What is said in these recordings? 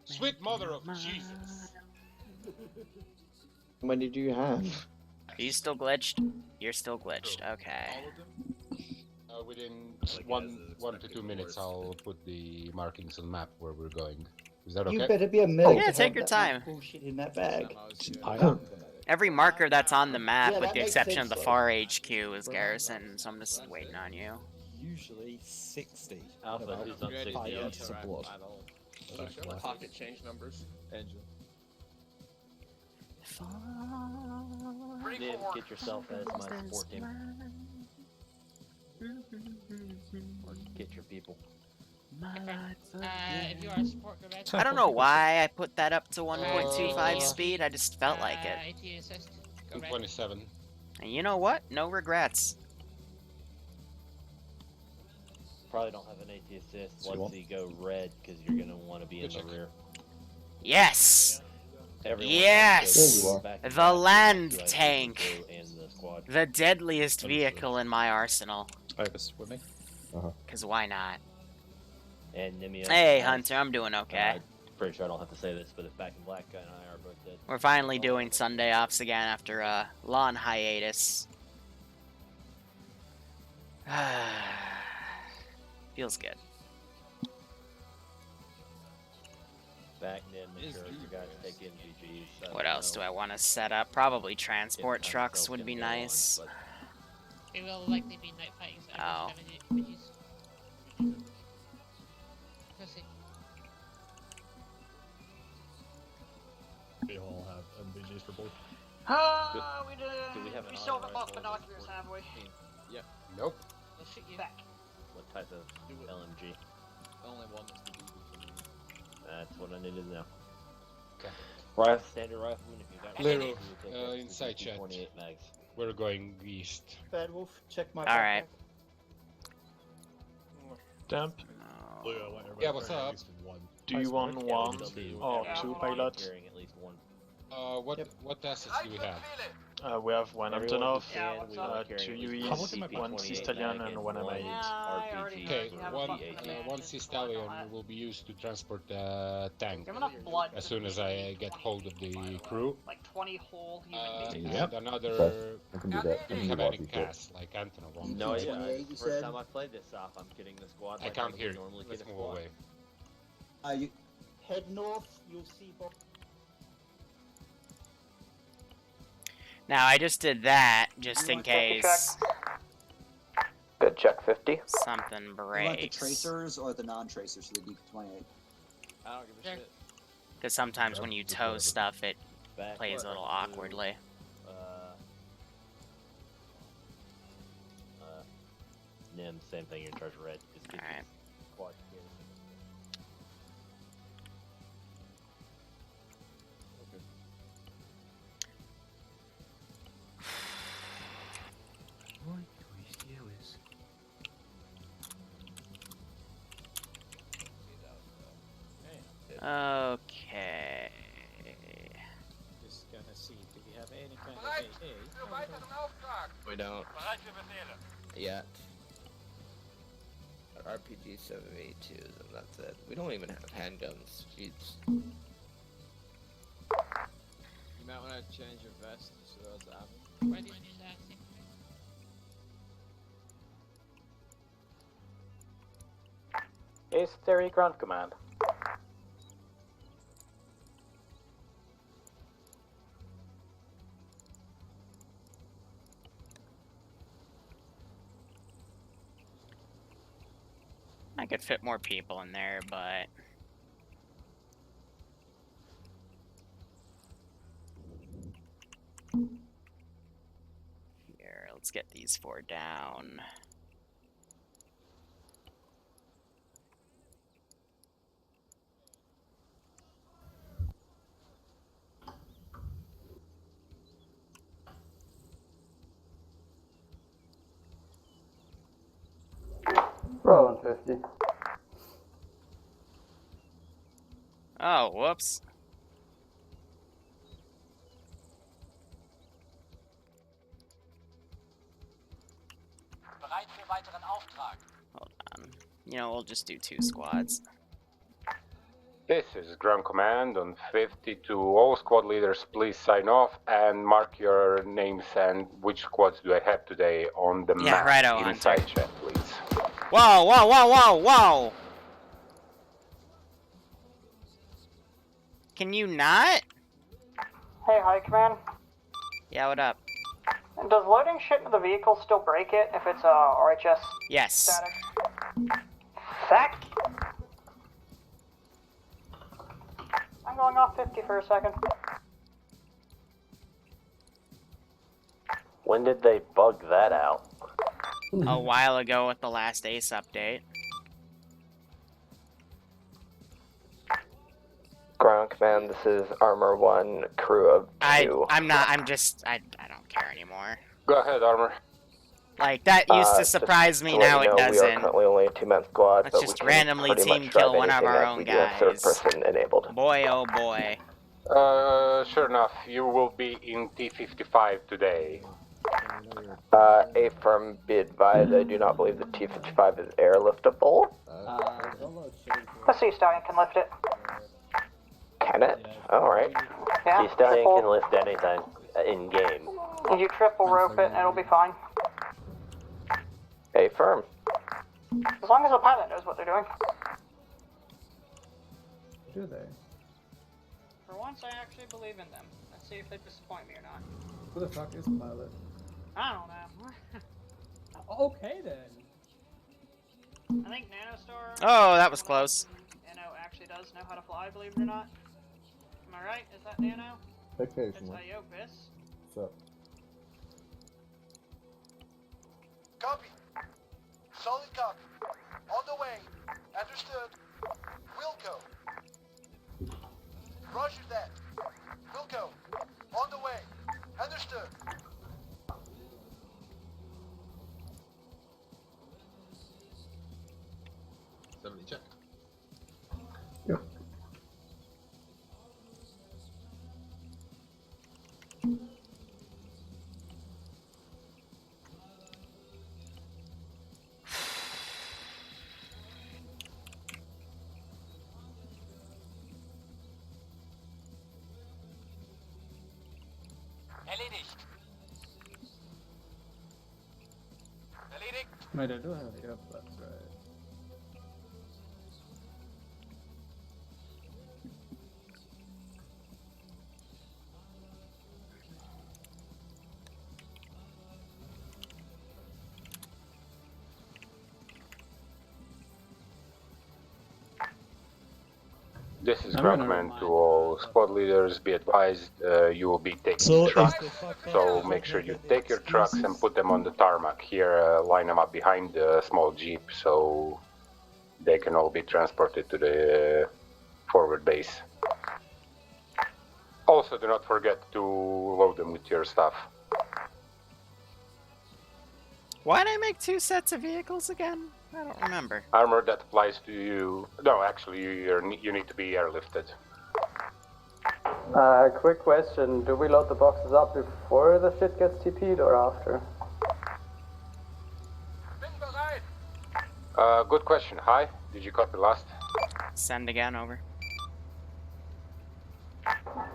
Sweet mother of Jesus. How many do you have? Are you still glitched? You're still glitched. Okay. All of them? Within Like, one as to expected 2 or minutes, worse? I'll put the markings on the map where we're going. Is that okay? You better be a milk Yeah, to take have your that time. much bullshit in that bag. I am. Every marker that's on the map, Yeah, with that the makes exception of sense, the though. far HQ, is Garrison, so I'm just waiting on you. Usually 60. Alpha, about who's on 5 60? units of blood. Pocket change numbers. Engine. Nim, get yourself as my support team. Or get your people. If you are a support, go red. I don't know why I put that up to 1.25 speed, I just felt like it. AT assist, go red. 27. And you know what? No regrets. Probably don't have an AT assist once you go red, because you're going to want to be in the rear. Yes! Everyone Yes! else goes back and The back, land two ICs tank. go and the squad. The deadliest vehicle in my arsenal. I was swimming. Cause why not? And Nimia. Hey, Hunter, I'm doing okay. Pretty sure I don't have to say this, but if Back in Black Guy and I are both dead. We're finally doing Sunday offs again after a long hiatus. Feels good. Back Nim, make sure you guys take MGGs. What else do I want to set up? Probably transport trucks would be nice. They will likely be night fighting, so I Oh. don't have any images. Pussy. We all have MVGs for both. we do. Do we have an still got authorized binoculars, one? have we? Nope. They'll shoot you. Back. What type of LMG? Only one that's the BB. That's what I needed to know. Okay. Rifle, standard rifleman, if you got Liru, one, inside chat. 28 mags. We're going east. Bad Wolf, check my Alright. Damp. No. Yeah, what's up? Do you want one or two pilots? Carrying at least one. What assets do we have? We have one Everyone Antonov, can, we will carry two at least UEs, one CP-28 Sistalion, mag and one one M8. I already RPG. Okay, have one a one Sistalion will be used to transport the tank Give enough blood. as soon as I get hold of the crew. Like 20 whole human beings. And another I can do that. do we have any cast like Antonov wants? No, yeah. 28, you First said? time I played this off, I'm getting the squad. I like can't would hear you. normally Let's get a move squad. away. You head north, you'll see Bob. Now, I just did that just in case Good check 50. something You want the breaks. tracers or the non-tracers for the DP-28? I don't give a shit. Because sometimes when you tow stuff, it Back plays a little awkwardly. Nim, same thing, you're in charge of red. Just get Alright. the squad together. Okay. Just gonna see, do we have any kind of AA? We don't. Yet. Our RPG 782s, and that's it. We don't even have handguns. Jeez. You might want to change your vest so that's happening. Ready when you're acting. East Area Ground Command. I could fit more people in there, but... Here, let's get these four down. Rolling 50. Oh, whoops. Hold on. You know, we'll just do 2 squads. This is Ground Command on 50 to all squad leaders. Please sign off and mark your names and which squads do I have today on the map righto, inside Hunter. chat, please. Whoa, whoa, whoa, whoa, whoa! Can you not? Hey, High Command. Yeah, what up? Does loading shit into the vehicle still break it if it's RHS Yes. static? Fact. I'm going off 50 for a second. When did they bug that out? A while ago with the last Ace update. Ground Command, this is Armor 1, crew of 2. I'm don't care anymore. Go ahead, Armor. Like, that used to surprise me, now it We are doesn't. currently only a 2-man squad, Let's but just we can randomly pretty team much kill drive one of anything our as own we do have third guys. person enabled. Boy, oh boy. Sure enough, you will be in T-55 today. A firm be advised, I do not believe the T-55 is airliftable. The Sea Stallion can lift it. Can it? Alright. Yeah. T-Stallion can lift anything in game. You triple rope it and it'll be fine. A firm. As long as the pilot knows what they're doing. Do they? For once, I actually believe in them. Let's see if they disappoint me or not. Who the fuck is pilot? I don't know. Okay then. I think Nanostar... Oh, that was close. Nano actually does know how to fly, believe it or not. Am I right? Is that Nano? Occasionally. It's Iopis. So. Copy. Solid copy. On the way. Understood. Will go. Roger that. Will go. On the way. Understood. Somebody check. Yep. Erledigt. Erledigt. Wait, I do have earbuds, right? This is Ground Command to all squad leaders. Be advised, you will be taking trucks, so make sure you take your trucks and put them on the tarmac here. Line them up behind the small jeep, so they can all be transported to the forward base. Also, do not forget to load them with your stuff. Why'd I make 2 sets of vehicles again? I don't remember. Armor, that applies to you. No, actually, you need to be airlifted. Quick question. Do we load the boxes up before the shit gets TP'd or after? Good question. Hi, did you copy last? Send again, over.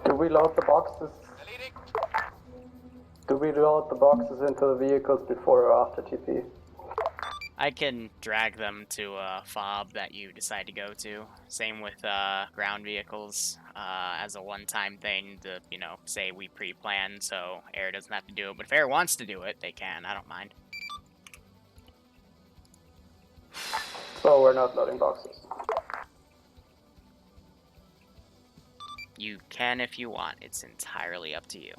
Do we load the boxes? Do we load the boxes into the vehicles before or after TP? I can drag them to a fob that you decide to go to. Same with ground vehicles, as a one-time thing to, you know, say we pre-plan, so Air doesn't have to do it. But if Air wants to do it, they can. I don't mind. So we're not loading boxes. You can if you want. It's entirely up to you.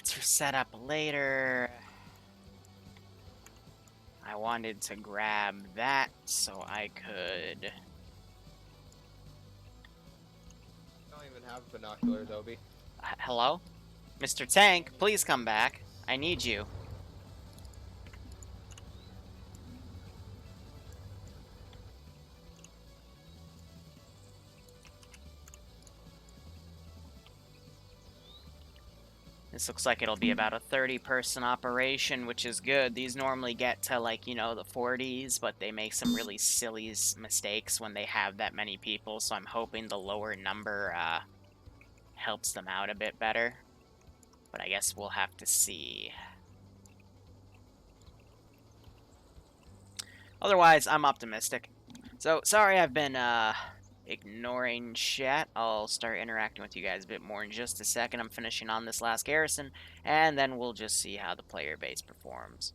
that's for setup later. I wanted to grab that so I could... I don't even have binoculars, Obi. Hello? Mr. Tank, please come back. I need you. This looks like it'll be about a 30-person operation, which is good. These normally get to, like, you know, the 40s, but they make some really silly mistakes when they have that many people, so I'm hoping the lower number helps them out a bit better. But I guess we'll have to see. Otherwise, I'm optimistic. So, sorry I've been ignoring chat. I'll start interacting with you guys a bit more in just a second. I'm finishing on this last garrison, and then we'll just see how the player base performs.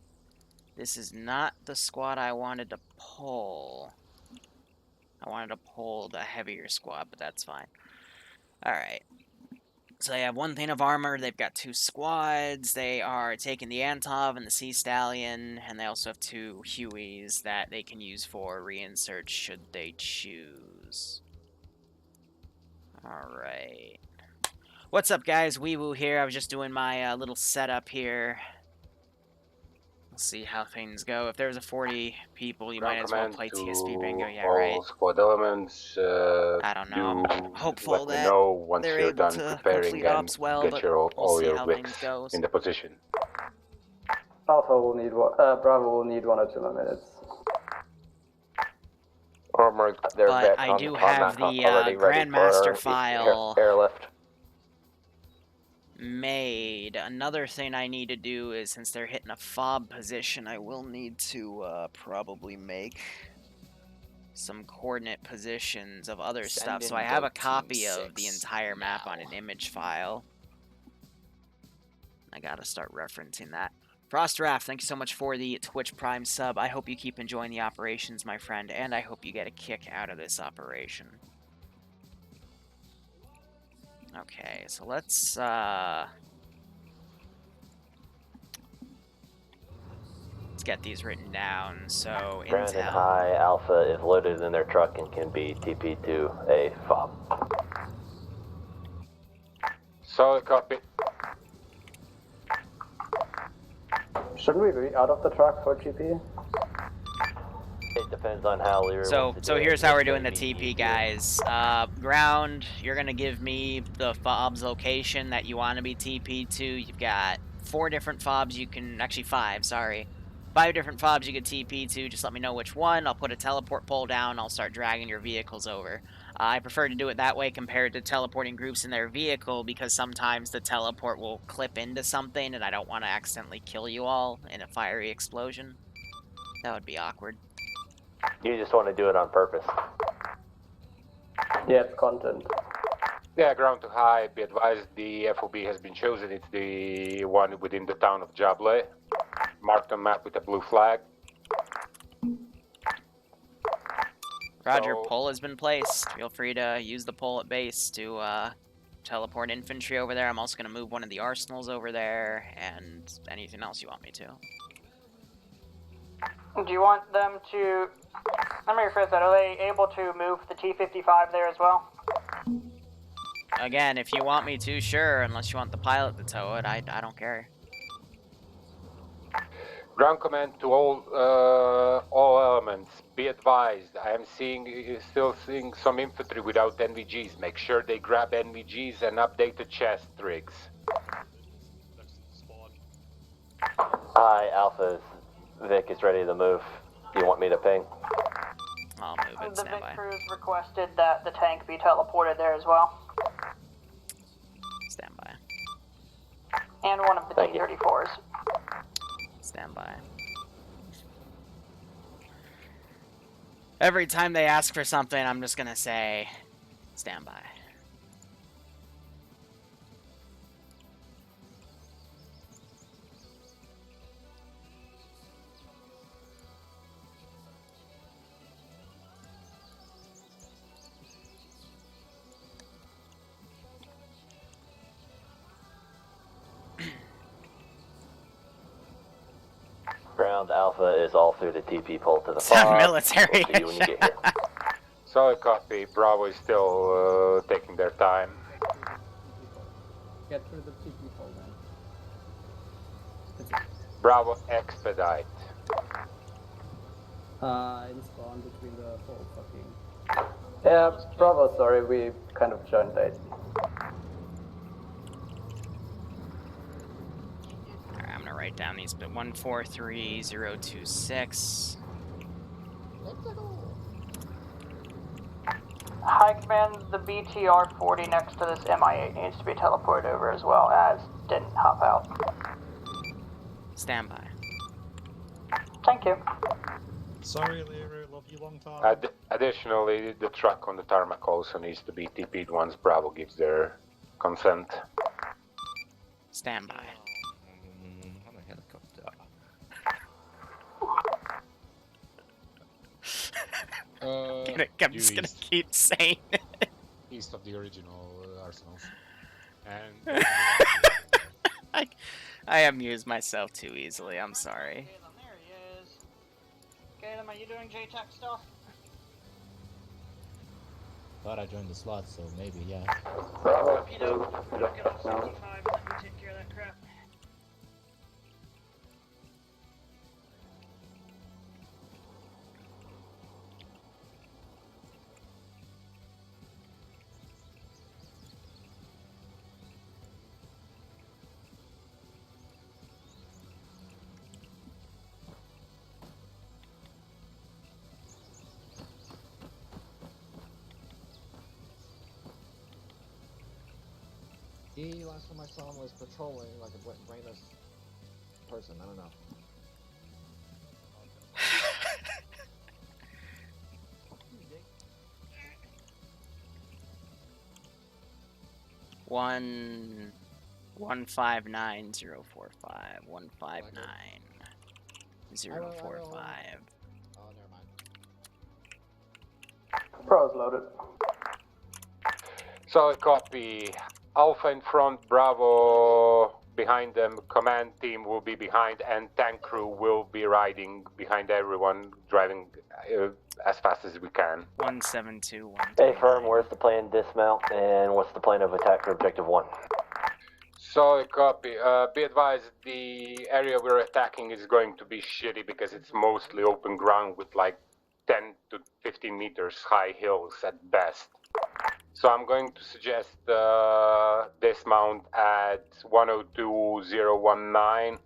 This is not the squad I wanted to pull. I wanted to pull the heavier squad, but that's fine. Alright. So they have 1 thing of armor, they've got 2 squads, they are taking the Antov and the Sea Stallion, and they also have 2 Hueys that they can use for reinserts should they choose. Alright. What's up, guys? Weewoo here. I was just doing my little setup here. We'll see how things go. If there's a 40 people, you might as well play TSP bingo. Yeah, right. Squad elements, I don't know. I'm hopeful let me that know once they're you're able done to preparing complete and ops well, get but your, we'll all see your how wicks things goes. in the position. Alpha will need one. Bravo will need 1 or 2 more minutes. Armor, their But vet I on do the have tarmac the already ready Grandmaster for file airlift. made. Another thing I need to do is, since they're hitting a fob position, I will need to probably make some coordinate positions of other stuff. So I have a copy of the entire map on an image file. I gotta start referencing that. Frostraft, thank you so much for the Twitch Prime sub. I hope you keep enjoying the operations, my friend, and I hope you get a kick out of this operation. Okay, so let's get these written down. So Ground and intel. high Alpha is loaded in their truck and can be TP to a fob. Solid copy. Shouldn't we be out of the truck for GP? It depends on how Liru So here's how we're doing the TP, guys. Ground, you're gonna give me the fob's location that you want to be TP to. You've got 4 different fobs you can, actually 5, sorry. 5 different fobs you can TP to. Just let me know which one. I'll put a teleport pole down. I'll start dragging your vehicles over. I prefer to do it that way compared to teleporting groups in their vehicle, because sometimes the teleport will clip into something and I don't want to accidentally kill you all in a fiery explosion. That would be awkward. You just want to do it on purpose. Yeah, it's content. Yeah, ground to high, be advised the FOB has been chosen. It's the one within the town of Jable. Marked on map with a blue flag. Roger, pole has been placed. Feel free to use the pole at base to teleport infantry over there. I'm also going to move one of the arsenals over there, and anything else you want me to. Do you want them to... Let me rephrase that. Are they able to move the T-55 there as well? Again, if you want me to, sure. Unless you want the pilot to tow it, I don't care. Ground command to all elements. Be advised, I am still seeing some infantry without NVGs. Make sure they grab NVGs and update the chest rigs. Hi, Alpha. Vic is ready to move. Do you want me to ping? I'll move it. The Stand by. Vic crews requested that the tank be teleported there as well. Stand by. And one of the T-34s. Stand by. Every time they ask for something, I'm just gonna say, stand by. Ground Alpha is all through the TP pole to the Sound FOB. military. We'll see you when you get here. Solid copy. Bravo is still taking their time. Get through the TP pole then. Bravo, expedite. In spawn between the pole fucking. Yeah, Bravo, sorry, we kind of joined late. Alright, I'm gonna write down these, but 143026. High Command, the BTR-40 next to this MI-8 needs to be teleported over as well as didn't hop out. Stand by. Thank you. Sorry, Liru, love you long time. Additionally, the truck on the tarmac also needs to be TP'd once Bravo gives their consent. Stand by. On a helicopter. I'm just gonna keep saying it. East of the original arsenals. And I amuse myself too easily, I'm sorry. There he is. Caleb, are you doing JTAC stuff? Thought I joined the slot, so maybe, yeah. Bravo, you don't get on 65 and let me take care of that crap. He, last time I saw him, was patrolling like a brainless person. I don't know. One 159045 159045. Oh, never mind. Pro's loaded. Solid copy. Alpha in front, Bravo behind them. Command team will be behind, and tank crew will be riding behind everyone, driving as fast as we can. 1721. Hey, firm, where's the plan dismount, and what's the plan of attack for objective 1? Solid copy. Be advised, the area we're attacking is going to be shitty because it's mostly open ground with like 10 to 15 meters high hills at best. So I'm going to suggest dismount at 102019.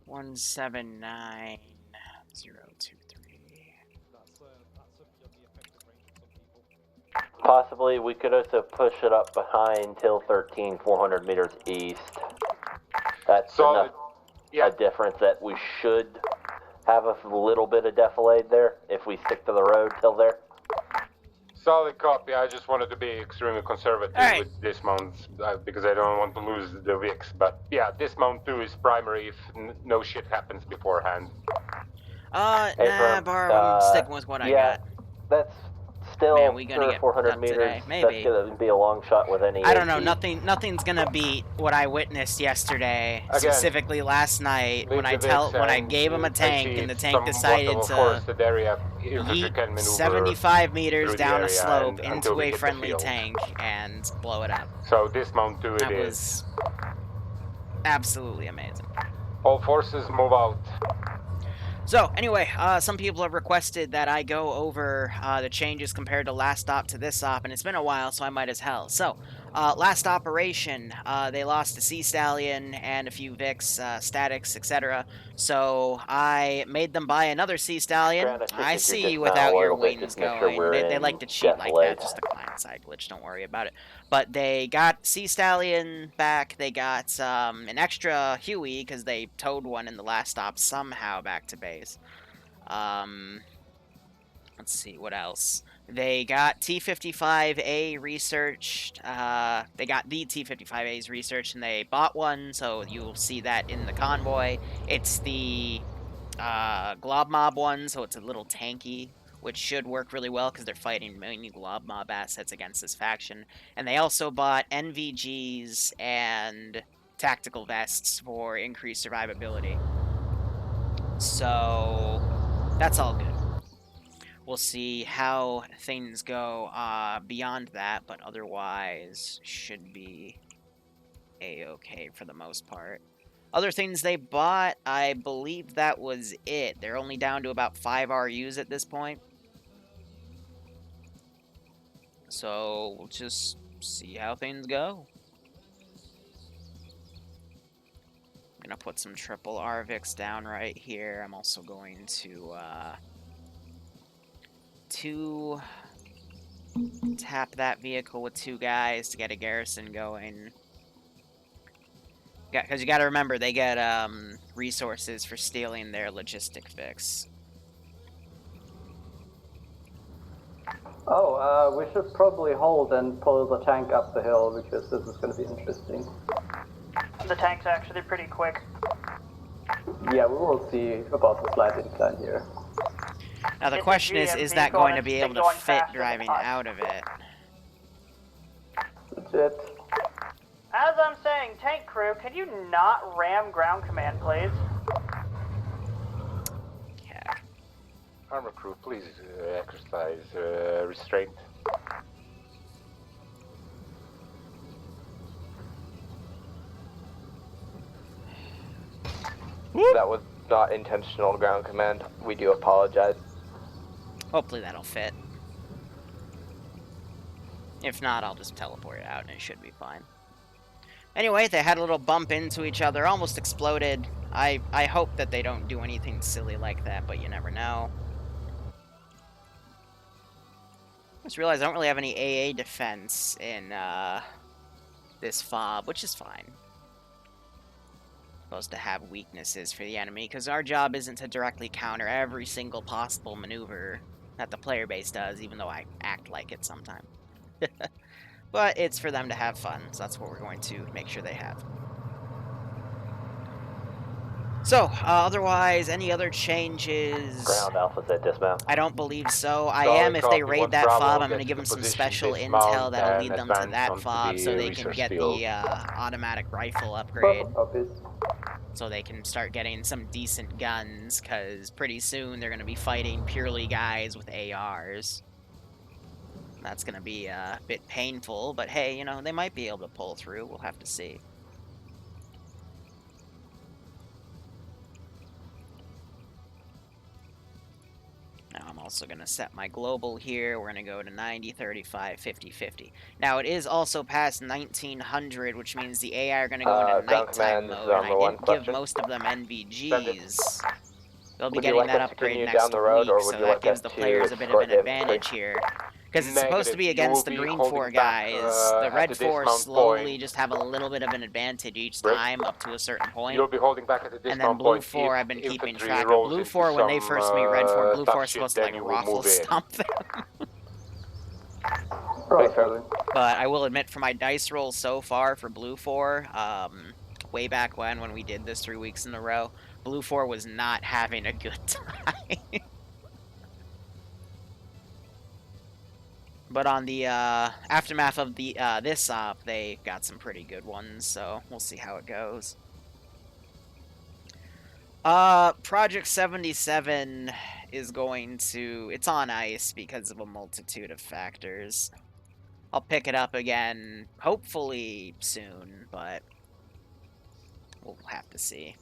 179023. Possibly, we could also push it up behind Till 13, 400 meters east. That's enough a difference that we should have a little bit of defilade there if we stick to the road till there. Solid copy. I just wanted to be extremely conservative with dismounts because I don't want to lose the VIX. But yeah, dismount 2 is primary if no shit happens beforehand. Nah, Bar, I'm sticking with what I got. That's still Man, we gonna 300 or get 400 up meters. today. Maybe. That's gonna be a long shot with any. I don't know. AT. Nothing's gonna beat what I witnessed yesterday, Again, specifically last night when I gave him a tank and the tank decided to yeet 75 meters down a slope into a friendly tank and blow it up. So dismount 2 That it was is. absolutely amazing. All forces move out. So, anyway, some people have requested that I go over the changes compared to last op to this op, and it's been a while, so I might as hell. So, last operation, they lost a Sea Stallion and a few VIX, statics, etc. So, I made them buy another Sea Stallion. I see you without your wings going. They like to cheat like that, just a client-side glitch, don't worry about it. But they got Sea Stallion back, they got an extra Huey, because they towed one in the last stop somehow back to base. Let's see, what else? They got T-55A researched, they got the T-55As researched, and they bought one, so you'll see that in the convoy. It's the Glob Mob one, so it's a little tanky, which should work really well because they're fighting mainly Glob Mob assets against this faction. And they also bought NVGs and tactical vests for increased survivability. So that's all good. We'll see how things go beyond that, but otherwise should be a-okay for the most part. Other things they bought, I believe that was it. They're only down to about 5 RUs at this point. So we'll just see how things go. I'm gonna put some triple RVIX down right here. I'm also going to tap that vehicle with 2 guys to get a garrison going. Because you gotta remember, they get resources for stealing their logistic fix. Oh, we should probably hold and pull the tank up the hill because this is going to be interesting. The tank's actually pretty quick. Yeah, we will see about the slight incline here. Now the question is that going to be able to fit driving out of it? Legit. As I'm saying, tank crew, can you not ram ground command, please? Armor crew, please exercise restraint. That was not intentional, ground command. We do apologize. Hopefully that'll fit. If not, I'll just teleport it out and it should be fine. Anyway, they had a little bump into each other, almost exploded. I hope that they don't do anything silly like that, but you never know. I just realized I don't really have any AA defense in this FOB, which is fine. Supposed to have weaknesses for the enemy, because our job isn't to directly counter every single possible maneuver that the player base does, even though I act like it sometimes. But it's for them to have fun, so that's what we're going to make sure they have. So, otherwise, any other changes? Ground Alpha's at dismount. I don't believe so. I am, if they raid that FOB, I'm going to give them some special intel that'll lead them to that FOB so they can get the automatic rifle upgrade. So they can start getting some decent guns, because pretty soon they're going to be fighting purely guys with ARs. That's going to be a bit painful, but hey, you know, they might be able to pull through. We'll have to see. Now I'm also going to set my global here. We're going to go to 90, 35, 50, 50. Now it is also past 1900, which means the AI are going to go into nighttime mode, and I didn't give most of them NVGs. They'll be getting that upgrade next week, so that gives the players a bit of an advantage here. Because it's supposed to be against the Green 4 guys. The Red 4 slowly just have a little bit of an advantage each time up to a certain point. You'll be holding back at the and then Blue 4, I've been keeping track of. Blue 4, when they first meet Red 4, Blue 4 is supposed to like raffle stomp them. But I will admit, for my dice roll so far for Blue 4, way back when we did this 3 weeks in a row, Blue 4 was not having a good time. But on the aftermath of the this op, they got some pretty good ones, so we'll see how it goes. Project 77 is going to... It's on ice because of a multitude of factors. I'll pick it up again, hopefully soon, but we'll have to see.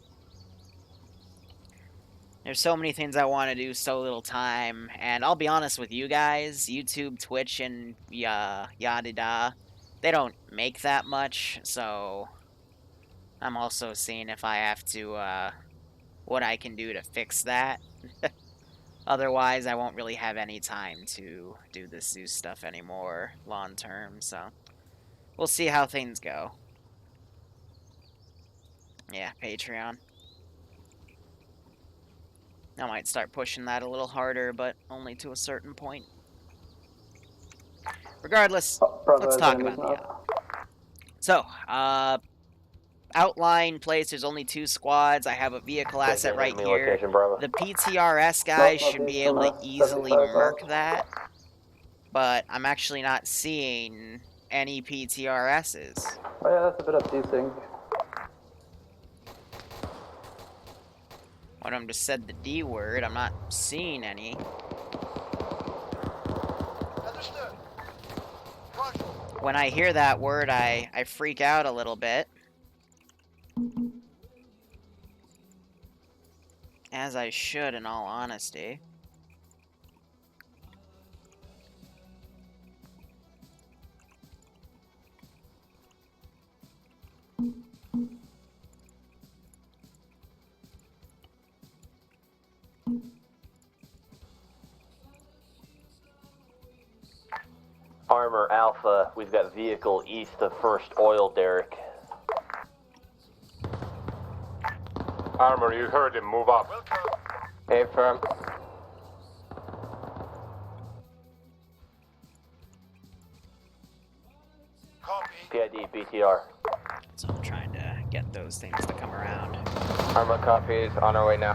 There's so many things I want to do, so little time, and I'll be honest with you guys, YouTube, Twitch, and yada-da, they don't make that much, so I'm also seeing if I have to, what I can do to fix that. Otherwise, I won't really have any time to do this Zeus stuff anymore long-term, so we'll see how things go. Yeah, Patreon. I might start pushing that a little harder, but only to a certain point. Regardless, let's talk about the So, outline place, there's only 2 squads. I have a vehicle asset right here. The PTRS guys should be able to easily murk that, but I'm actually not seeing any PTRSs. Oh yeah, that's a bit of desync. everyone just said the D word. I'm not seeing any. Understood. Roger. When I hear that word, I freak out a little bit. As I should, in all honesty. Armor Alpha, we've got vehicle east of first oil derrick. Armor, you heard him. Move up. A firm. PID, BTR. So I'm trying to get those things to come around. Armor copies, on our way now.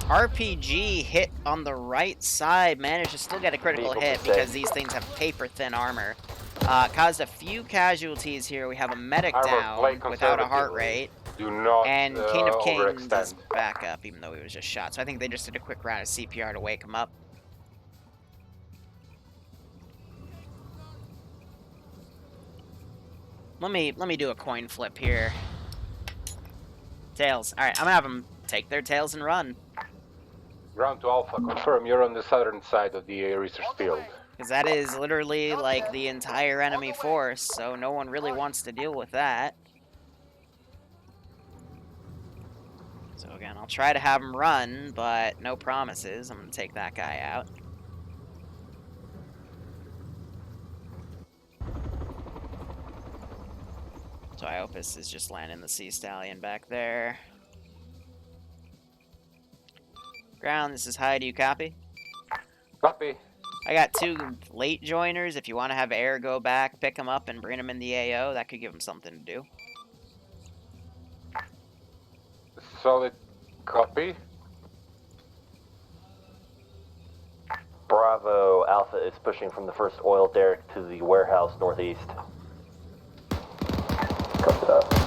RPG hit on the right side, managed to still get a critical hit because these things have paper-thin armor. Caused a few casualties here. We have a medic down without a heart rate. Do not and King of Kings overextend. is back up, even though he was just shot. So I think they just did a quick round of CPR to wake him up. Let me do a coin flip here. Tails. Alright, I'm gonna have them take their tails and run. Ground to Alpha, confirm you're on the southern side of the research field. Because that is literally like the entire enemy force, so no one really wants to deal with that. So again, I'll try to have them run, but no promises. I'm gonna take that guy out. So Iopus is just landing the Sea Stallion back there. Ground, this is high. Do you copy? Copy. I got 2 late joiners. If you want to have air go back, pick them up and bring them in the AO, that could give them something to do. Solid copy. Bravo, Alpha is pushing from the first oil derrick to the warehouse northeast. Copy that.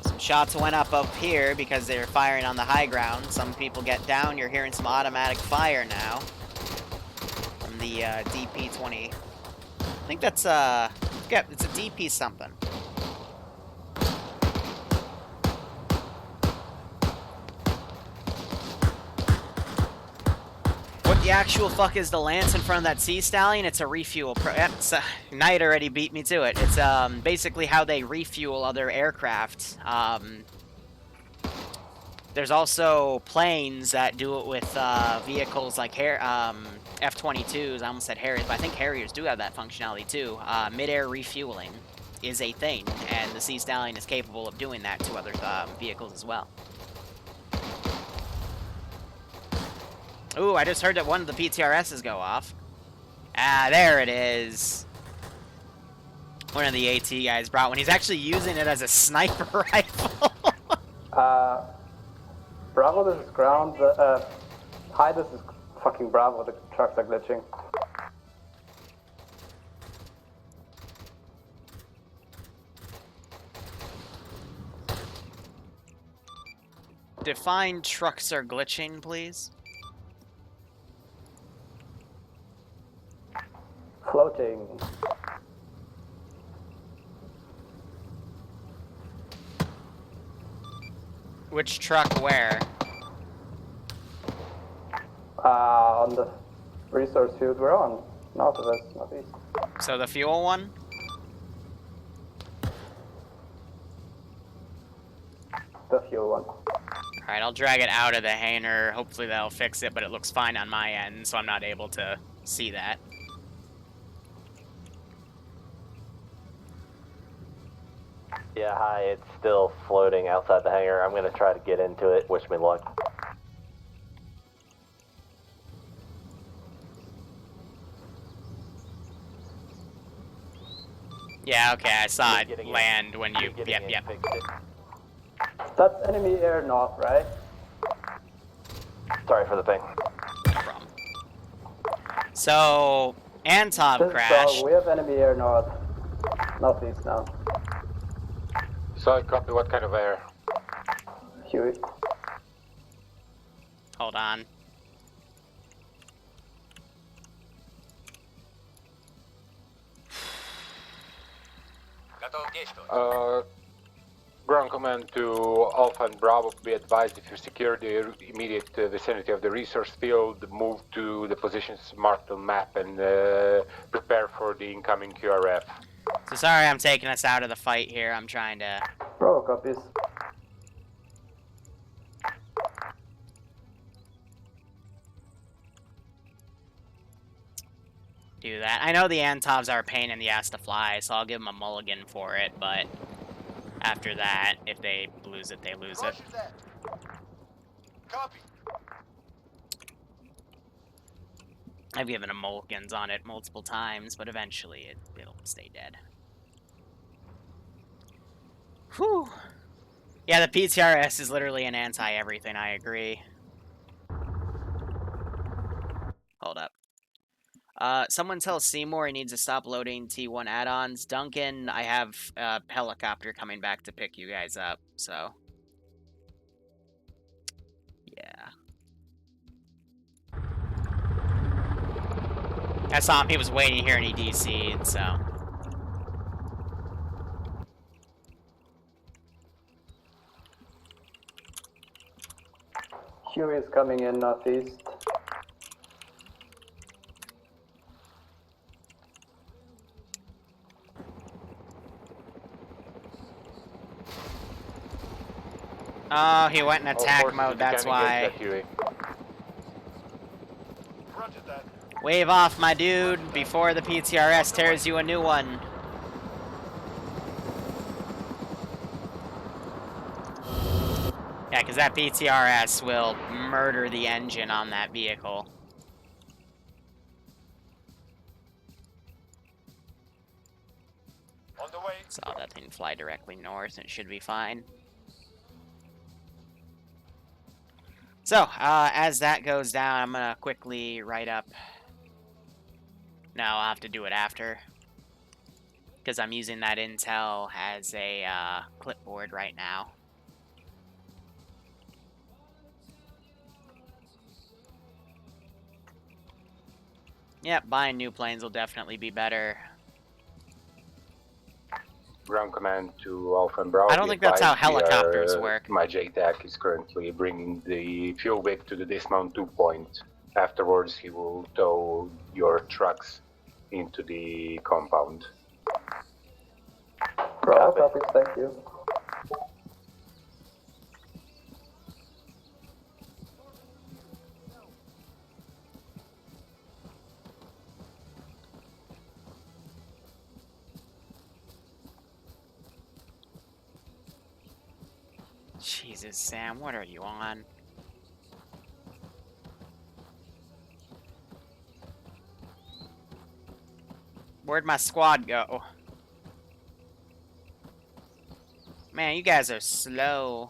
Some shots went up here because they're firing on the high ground. Some people get down. You're hearing some automatic fire now from the DP-20. I think that's it's a DP something. What the actual fuck is the lance in front of that Sea Stallion? It's a refuel. Knight already beat me to it. It's basically how they refuel other aircraft. There's also planes that do it with vehicles like F-22s. I almost said Harriers, but I think Harriers do have that functionality too. Mid-air refueling is a thing, and the Sea Stallion is capable of doing that to other vehicles as well. Ooh, I just heard that one of the PTRSs go off. Ah, there it is. One of the AT guys brought one. He's actually using it as a sniper rifle. Bravo, this is ground. Hi, this is fucking Bravo. The trucks are glitching. Define trucks are glitching, please. Floating. Which truck where? On the resource field we're on. North of us, northeast. So the fuel one? The fuel one. Alright, I'll drag it out of the hangar. Hopefully that'll fix it, but it looks fine on my end, so I'm not able to see that. Yeah, hi, it's still floating outside the hangar. I'm gonna try to get into it. Wish me luck. Yeah, okay, I saw it land when you... Yep. That's enemy air north, right? Sorry for the ping. No problem. So, Antov crashed. So we have enemy air north. Northeast now. Solid copy, what kind of air? Huey. Hold on. Ground command to Alpha and Bravo, be advised if you secure the immediate vicinity of the resource field, move to the positions marked on map and prepare for the incoming QRF. So sorry I'm taking us out of the fight here. I'm trying to... Bravo copies. do that. I know the Antovs are a pain in the ass to fly, so I'll give them a mulligan for it, but after that, if they lose it, they lose it. Copy. I've given them mulligans on it multiple times, but eventually it'll stay dead. Whew. Yeah, the PTRS is literally an anti-everything, I agree. Hold up. Someone tell Seymour he needs to stop loading T1 add-ons. Duncan, I have a helicopter coming back to pick you guys up, so... yeah. I saw him, he was waiting here and he DC'd, so... Huey is coming in northeast. Oh, he went in attack mode, that's why. Wave off, my dude, before the PTRS tears you a new one. Yeah, because that PTRS will murder the engine on that vehicle. On the way. Saw that thing fly directly north, and it should be fine. So, as that goes down, I'm gonna quickly write up... No, I'll have to do it after. Because I'm using that intel as a clipboard right now. Yep, buying new planes will definitely be better. Ground command to Alpha and Bravo. I don't think that's how helicopters work. My JTAC is currently bringing the fuel wick to the dismount 2 point. Afterwards, he will tow your trucks into the compound. Bravo, copies, thank you. Jesus, Sam, what are you on? Where'd my squad go? Man, you guys are slow.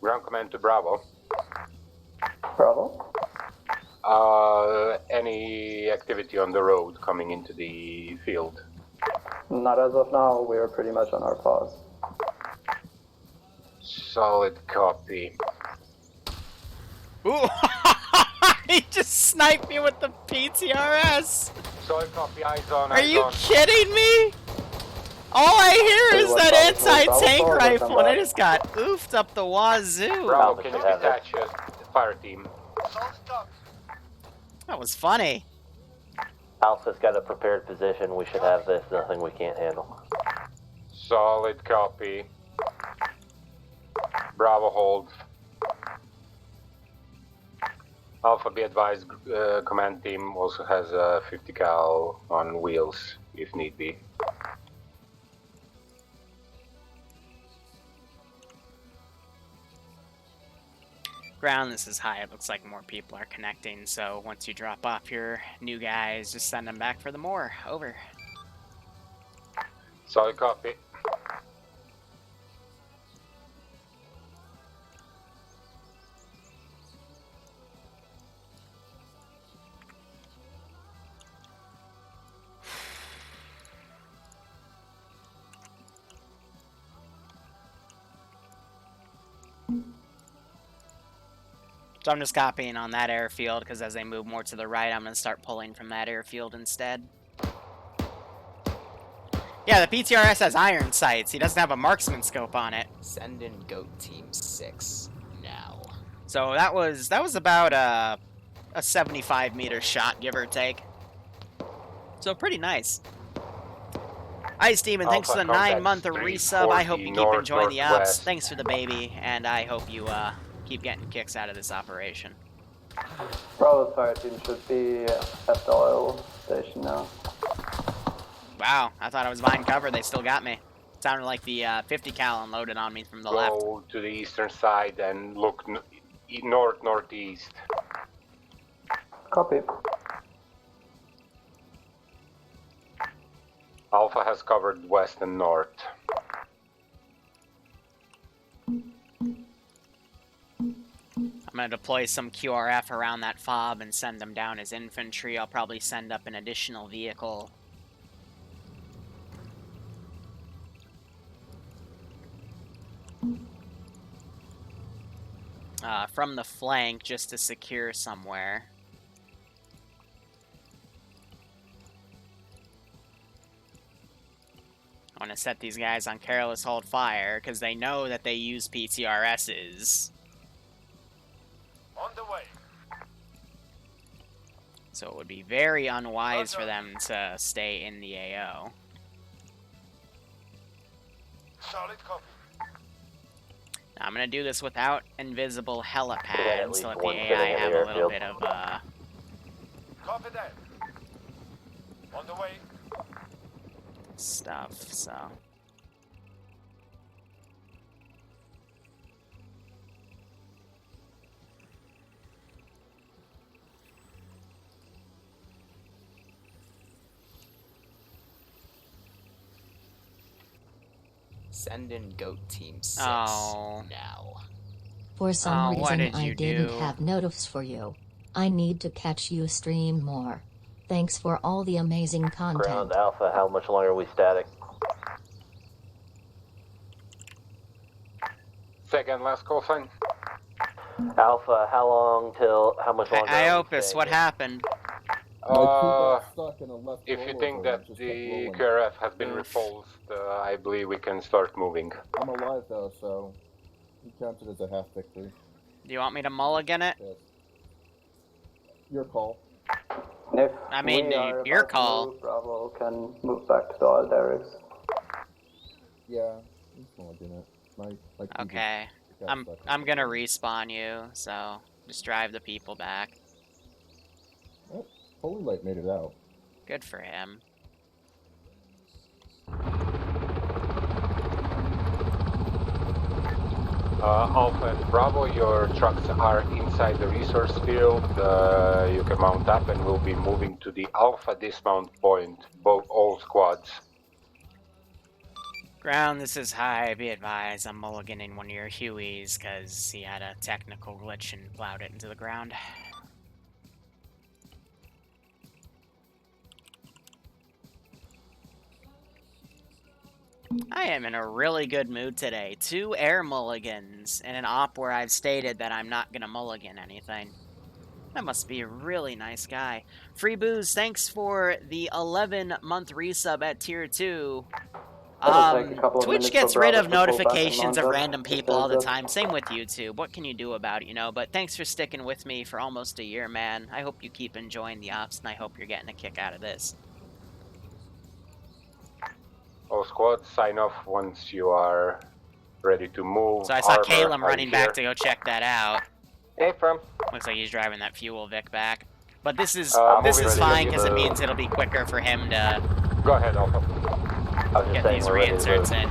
Ground command to Bravo. Bravo. Any activity on the road coming into the field? Not as of now, we are pretty much on our pause. Solid copy. Ooh! He just sniped me with the PTRS! Solid copy, eyes on, Are you kidding me? All I hear is that anti-tank rifle, and I just got oofed up the wazoo. Bravo, can you detach the fire team? That was funny. Alpha's got a prepared position. We should have this. Nothing we can't handle. Solid copy. Bravo, hold. Alpha, be advised, command team also has a 50 cal on wheels, if need be. Ground, this is high. It looks like more people are connecting, so once you drop off your new guys, just send them back for the more. Over. Solid copy. So I'm just copying on that airfield, because as they move more to the right, I'm going to start pulling from that airfield instead. Yeah, the PTRS has iron sights. He doesn't have a marksman scope on it. Send in Goat Team 6 now. So that was about a 75-meter shot, give or take. So pretty nice. Ice Demon, thanks for the 9-month resub. I hope you keep enjoying the ops. Thanks for the baby, and I hope you keep getting kicks out of this operation. Bravo's fire team should be at the oil station now. Wow, I thought I was behind cover. They still got me. Sounded like the 50 cal unloaded on me from the left. Go to the eastern side and look north-northeast. Copy. Alpha has covered west and north. I'm going to deploy some QRF around that fob and send them down as infantry. I'll probably send up an additional vehicle. From the flank, just to secure somewhere. I want to set these guys on careless hold fire, because they know that they use PTRSs. On the way. So it would be very unwise for them to stay in the AO. Solid copy. Now, I'm going to do this without invisible helipads, so let the AI have a little bit of Copy that. On the way. stuff, so... Send in Goat Team 6 now. For some reason did I you didn't do? have notifs for you. I need to catch you stream more. Thanks for all the amazing content. Ground Alpha, how much longer are we static? Second last call sign. Alpha, how much longer? Iopus, what happened? If you think that the QRF has been repulsed, I believe we can start moving. I'm alive though, so you count it as a half victory. Do you want me to mulligan it? Yes. Your call. If I mean, we are your about to call. move, Bravo can move back to the oil derricks. Yeah, I'm mulligan it. Okay. I'm gonna respawn you, so just drive the people back. Oh, Holy Light made it out. Good for him. Alpha and Bravo, your trucks are inside the resource field. You can mount up and we'll be moving to the Alpha dismount point, all squads. Ground, this is High. Be advised, I'm mulliganing one of your Hueys, because he had a technical glitch and plowed it into the ground. I am in a really good mood today. 2 air mulligans in an op where I've stated that I'm not gonna mulligan anything. That must be a really nice guy. Free Booze, thanks for the 11-month resub at tier 2. Twitch gets rid of notifications of random people all the time. Same with YouTube. What can you do about it, you know? But thanks for sticking with me for almost a year, man. I hope you keep enjoying the ops, and I hope you're getting a kick out of this. All squads, sign off once you are ready to move. So I saw Caleb running back to go check that out. Hey, from. Looks like he's driving that fuel Vic back. But this is ready fine to because it means it'll be quicker for him to Go ahead, Alpha. get these reinserts in.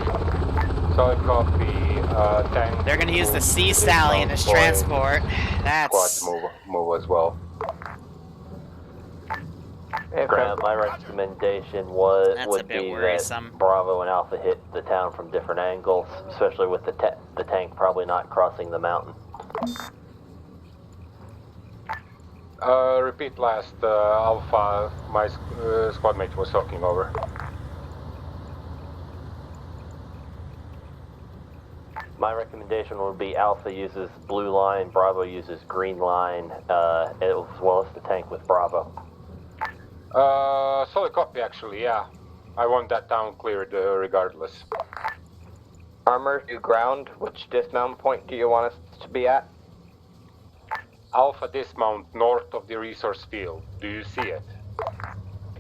Solid copy. Tank. They're gonna use the Sea Stallion as transport. That's Squads move as well. Ground, my recommendation would be worrisome. that Bravo and Alpha hit the town from different angles, especially with the tank probably not crossing the mountain. Repeat last, Alpha, my squad mate was talking over. My recommendation would be Alpha uses blue line, Bravo uses green line, as well as the tank with Bravo. Solid copy actually, yeah. I want that town cleared regardless. Armor to ground, which dismount point do you want us to be at? Alpha dismount north of the resource field. Do you see it?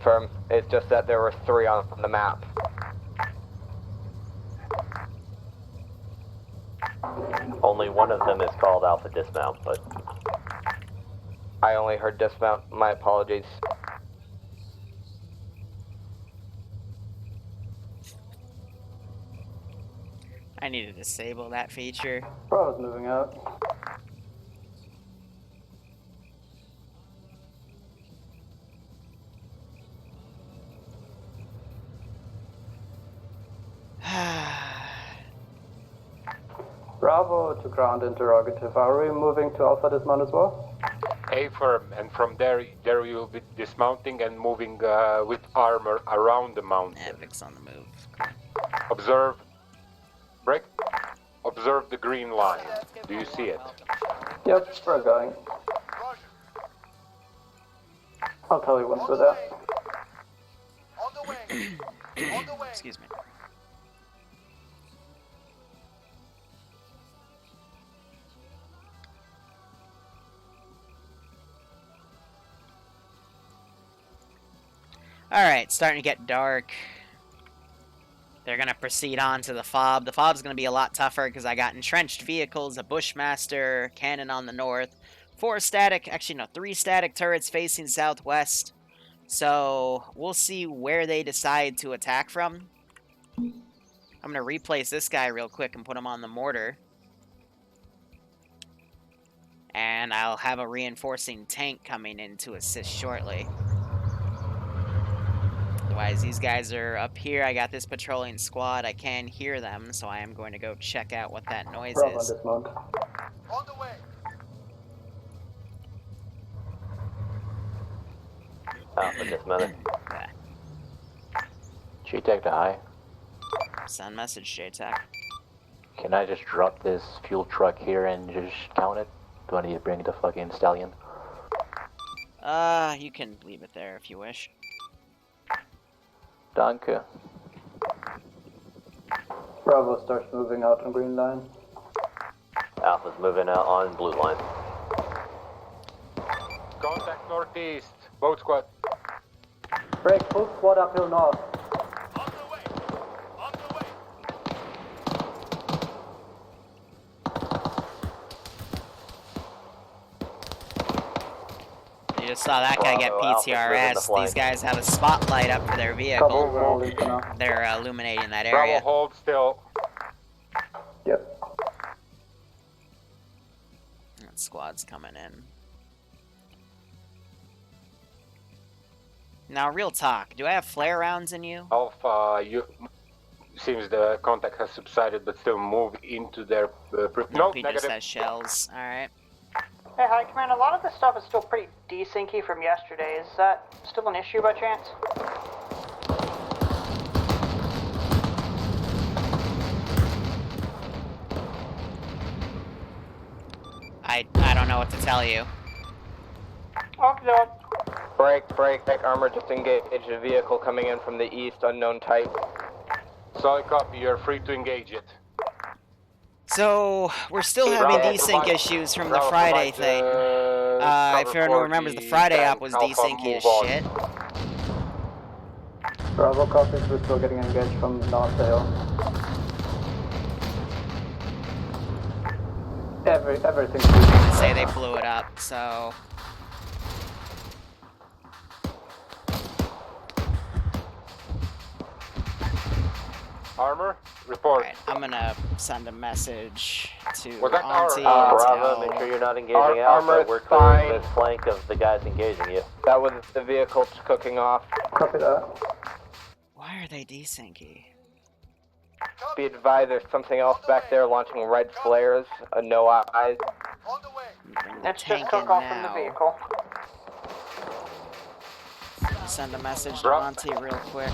Firm. It's just that there were 3 on the map. Only one of them is called Alpha dismount, but... I only heard dismount. My apologies. I need to disable that feature. Bravo's moving out. Bravo to ground interrogative. Are we moving to Alpha dismount as well? A firm, and from there you will be dismounting and moving with armor around the mountain. Avic's on the move. Observe. Break. Observe the green line. Do you see it? Yep, we're going. I'll tell you once we're there. On the way. On the way. Excuse me. Alright, starting to get dark. They're going to proceed on to the FOB. The FOB's going to be a lot tougher because I got entrenched vehicles, a Bushmaster, cannon on the north, 3 static turrets facing southwest. So, we'll see where they decide to attack from. I'm going to replace this guy real quick and put him on the mortar. And I'll have a reinforcing tank coming in to assist shortly. Otherwise, these guys are up here. I got this patrolling squad. I can hear them, so I am going to go check out what that noise Bravo is. dismount. On the way. Alpha dismounted. G-Tech to high. Send message, J-Tech. Can I just drop this fuel truck here and just count it? Do I need to bring the fucking stallion? You can leave it there if you wish. Danke. Bravo starts moving out on green line. Alpha's moving out on blue line. Contact northeast. Boat squad. Break, full squad uphill north. On the way. On the way. You just saw that guy get PTRS. These guys have a spotlight up for their vehicle. They're illuminating that area. Bravo, hold still. Yep. That squad's coming in. Now, real talk. Do I have flare rounds in you? Alpha, seems the contact has subsided, but still move into their... no, he negative. just has shells. Alright. Hey, High Command, a lot of this stuff is still pretty desyncy from yesterday. Is that still an issue by chance? I don't know what to tell you. Okay. Break, armor just engaged a vehicle coming in from the east, unknown type. Solid copy, you're free to engage it. So, we're still having desync issues from the Friday thing. If everyone remembers, the Friday op was desyncy as shit. Bravo copies, we're still getting engaged from North Hill. Everything. Say they blew it up, so... Armor, report. Right, I'm gonna send a message to Bravo, Auntie. make sure you're not engaging Alpha. We're clearing the flank of the guys engaging you. That was the vehicle cooking off. Copy that. Why are they desyncy? Be advised, there's something else back there launching red flares. No eyes. Let's just cook off from the vehicle. Send a message to Auntie real quick.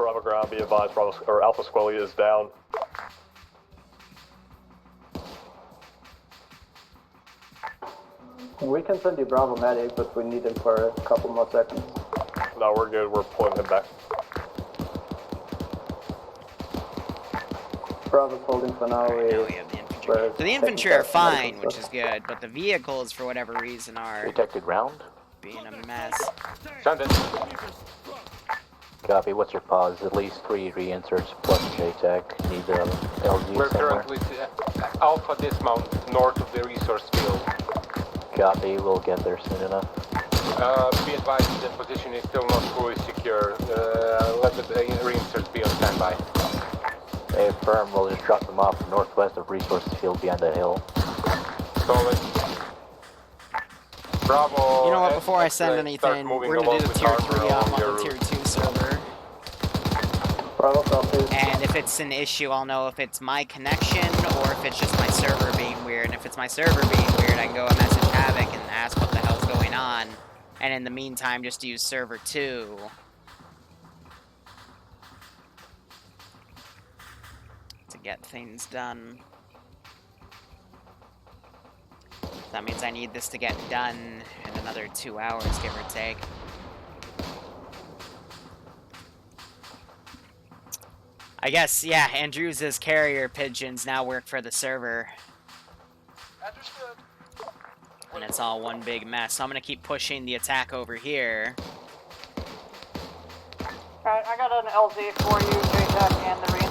Bravo ground, be advised, Bravo, or Alpha Squally is down. We can send you Bravo medic, but we need him for a couple more seconds. No, we're good, we're pulling him back. Bravo's holding for now. We have the infantry. So the infantry are fine, which is good, but the vehicles, for whatever reason, are detected round. Being a mess. Send it. Copy. What's your pause? At least 3 reinserts plus JTAC. Need the LZ We're somewhere. currently Alpha dismount north of the resource field. Copy. We'll get there soon enough. Be advised, the position is still not fully secure. Let the reinserts be on standby. Hey, firm. We'll just drop them off northwest of resource field behind that hill. Solid. Bravo. You know what, before I send anything, we're gonna do the tier 3 on the tier 2 server. And if it's an issue, I'll know if it's my connection or if it's just my server being weird. And if it's my server being weird, I can go and message Havoc and ask what the hell's going on. And in the meantime, just use server 2. To get things done. That means I need this to get done in another 2 hours, give or take. I guess, yeah, Andrews' carrier pigeons now work for the server. Understood. And it's all one big mess. So I'm going to keep pushing the attack over here. Alright, I got an LZ for you, JTAC, and the reinsert.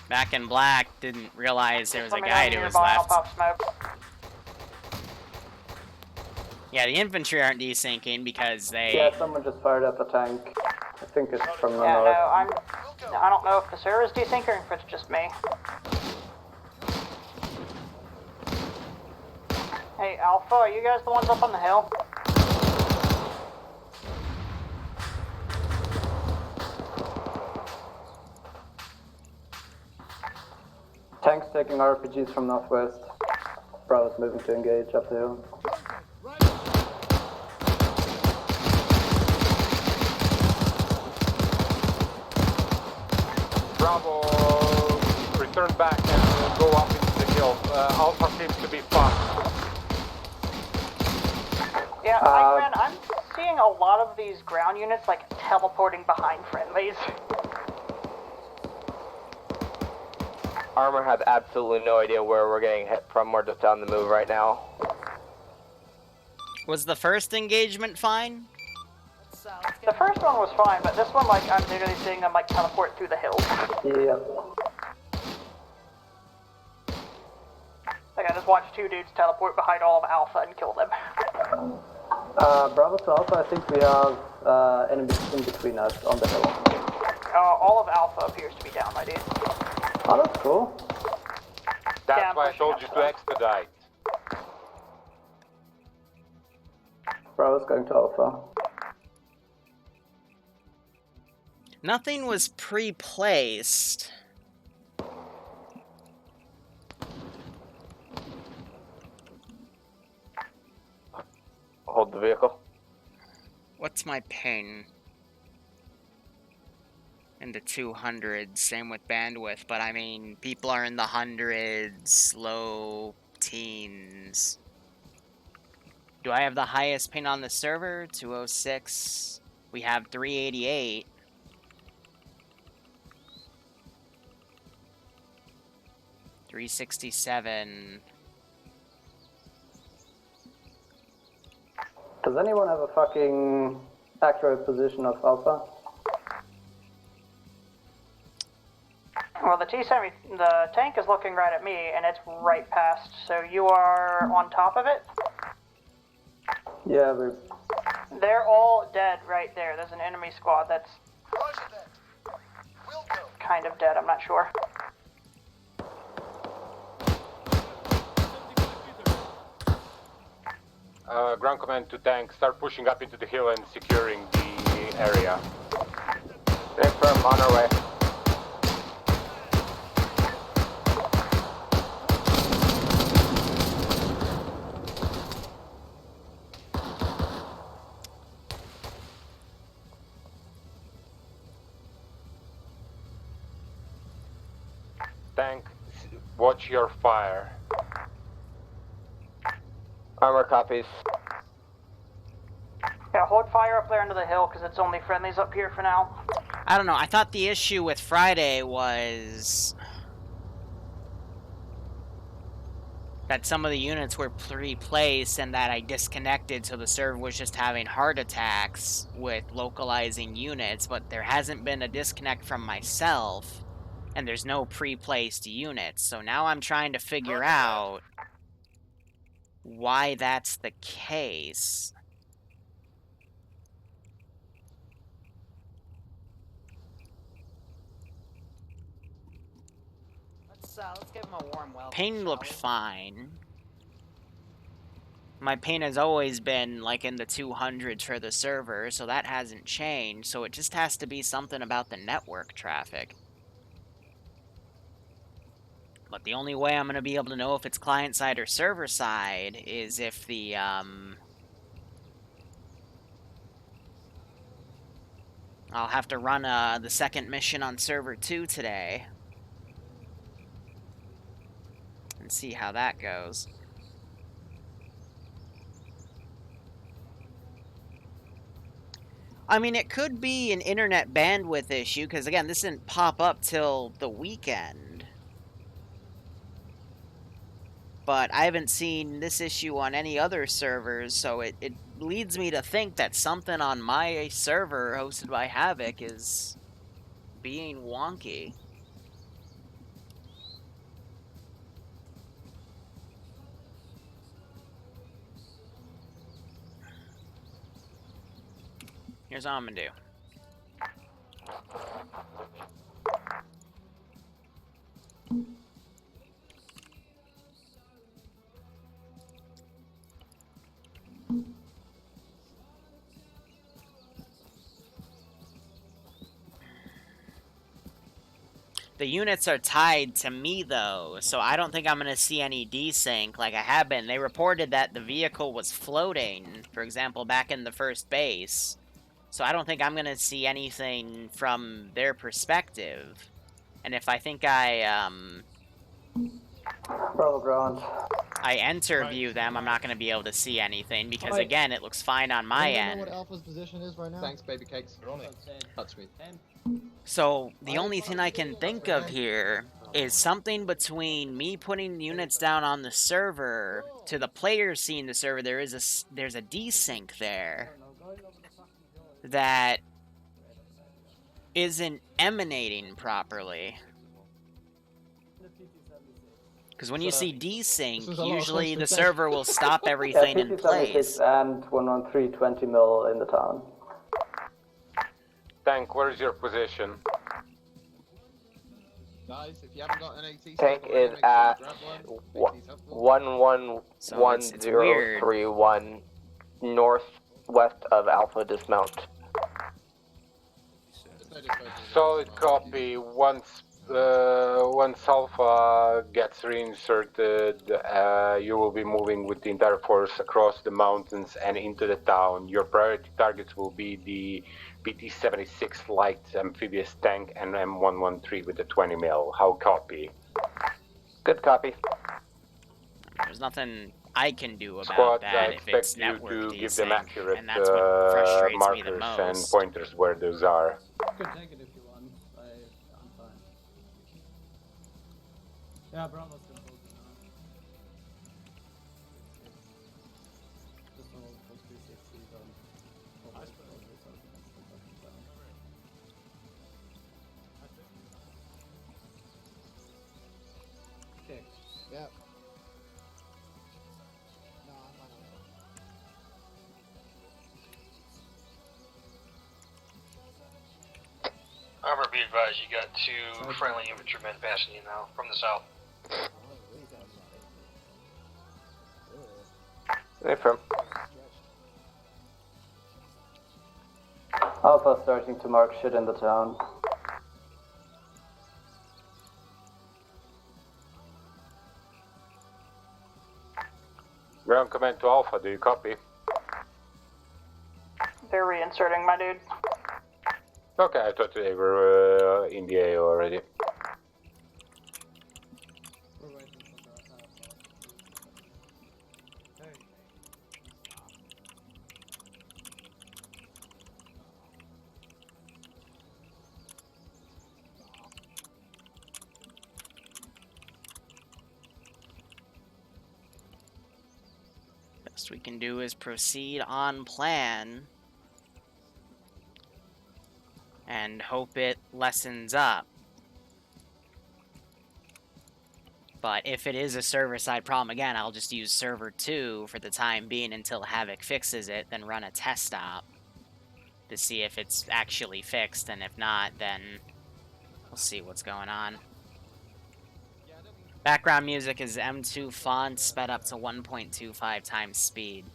Back in black, didn't realize there was a guy to his left. Yeah, the infantry aren't desyncing because they... Yeah, someone just fired up a tank. I think it's from the Yeah, north. no, I don't know if the server's desyncing or if it's just me. Hey, Alpha, are you guys the ones up on the hill? Tanks taking RPGs from northwest. Bravo's moving to engage up the hill. Bravo, return back and go up into the hill. Alpha seems to be fast. Yeah, I'm seeing a lot of these ground units like teleporting behind friendlies. Armor has absolutely no idea where we're getting hit from. We're just on the move right now. Was the first engagement fine? The first one was fine, but this one, like, I'm literally seeing them, like, teleport through the hills. Yeah. Like, I just watched 2 dudes teleport behind all of Alpha and kill them. Bravo to Alpha, I think we have enemies in between us on the hill. All of Alpha appears to be down, my dude. Oh, that's cool. That's why I told you to expedite. Bravo's going to Alpha. Nothing was pre-placed. Hold the vehicle. What's my ping? In the 200s, same with bandwidth, but I mean, people are in the hundreds, low teens. Do I have the highest ping on the server? 206. We have 388. $367. Does anyone have a fucking accurate position of Alpha? Well, the the tank is looking right at me, and it's right past, so you are on top of it? Yeah, They're all dead right there. There's an enemy squad that's kind of dead, I'm not sure. Ground command to tank, start pushing up into the hill and securing the area. Stay firm, on our way. Tank, watch your fire. Armor copies. Yeah, hold fire up there into the hill because it's only friendlies up here for now. I don't know. I thought the issue with Friday was that some of the units were pre-placed and that I disconnected, so the server was just having heart attacks with localizing units, but there hasn't been a disconnect from myself, and there's no pre-placed units. So now I'm trying to figure out why that's the case. Let's give him a warm welcome. Pain looked fine. My pain has always been like in the 200s for the server, so that hasn't changed. So it just has to be something about the network traffic. But the only way I'm going to be able to know if it's client side or server side is if the I'll have to run the second mission on server 2 today and see how that goes. I mean, it could be an internet bandwidth issue, because again, this didn't pop up till the weekend. But I haven't seen this issue on any other servers, so it leads me to think that something on my server hosted by Havoc is being wonky. Here's what I'm gonna do. The units are tied to me, though, so I don't think I'm going to see any desync like I have been. They reported that the vehicle was floating, for example, back in the first base. So I don't think I'm going to see anything from their perspective. And if I think I Bravo ground. I interview them, I'm not going to be able to see anything, because, again, it looks fine on my end. I know what Alpha's position is right now. Thanks, baby cakes. You're on it. That's sweet. So, the only thing I can think of here is something between me putting units down on the server to the players seeing the server. There's a desync there that isn't emanating properly. Because when you see desync, usually the server will stop everything in place. And 113 20 mil in the town. Tank, where's your position? Guys, if you haven't got an AT, Tank is at 111031 northwest of Alpha Dismount. Solid copy. Once Alpha gets reinserted, you will be moving with the entire force across the mountains and into the town. Your priority targets will be the PT-76 light amphibious tank and M113 with the 20 mil. How copy? Good copy. There's nothing I can do about Squads, that I if expect it's you network to desync, give them accurate and that's what frustrates me the markers most. and pointers where those are. You could take it if you want. I'm fine. Yeah, Bravo's been holding on. Just hold 360, don't hold it. Kick. Yep. Armor, be advised, you got 2 friendly infantrymen passing you now from the south. Affirm. Alpha starting to mark shit in the town. Ground command to Alpha, do you copy? They're reinserting, my dude. Okay, I thought they were in the A already. Best we can do is proceed on plan and hope it lessens up. But if it is a server-side problem, again, I'll just use server 2 for the time being until Havoc fixes it, then run a test op to see if it's actually fixed, and if not, then we'll see what's going on. Background music is M2 font sped up to 1.25 times speed.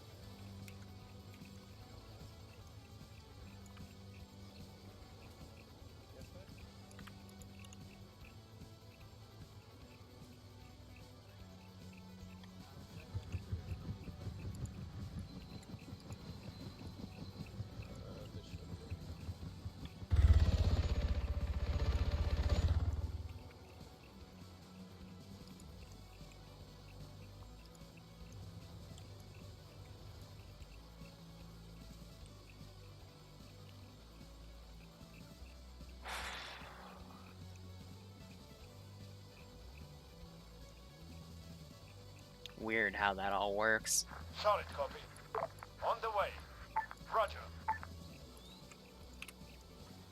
Weird how that all works. Solid copy. On the way. Roger.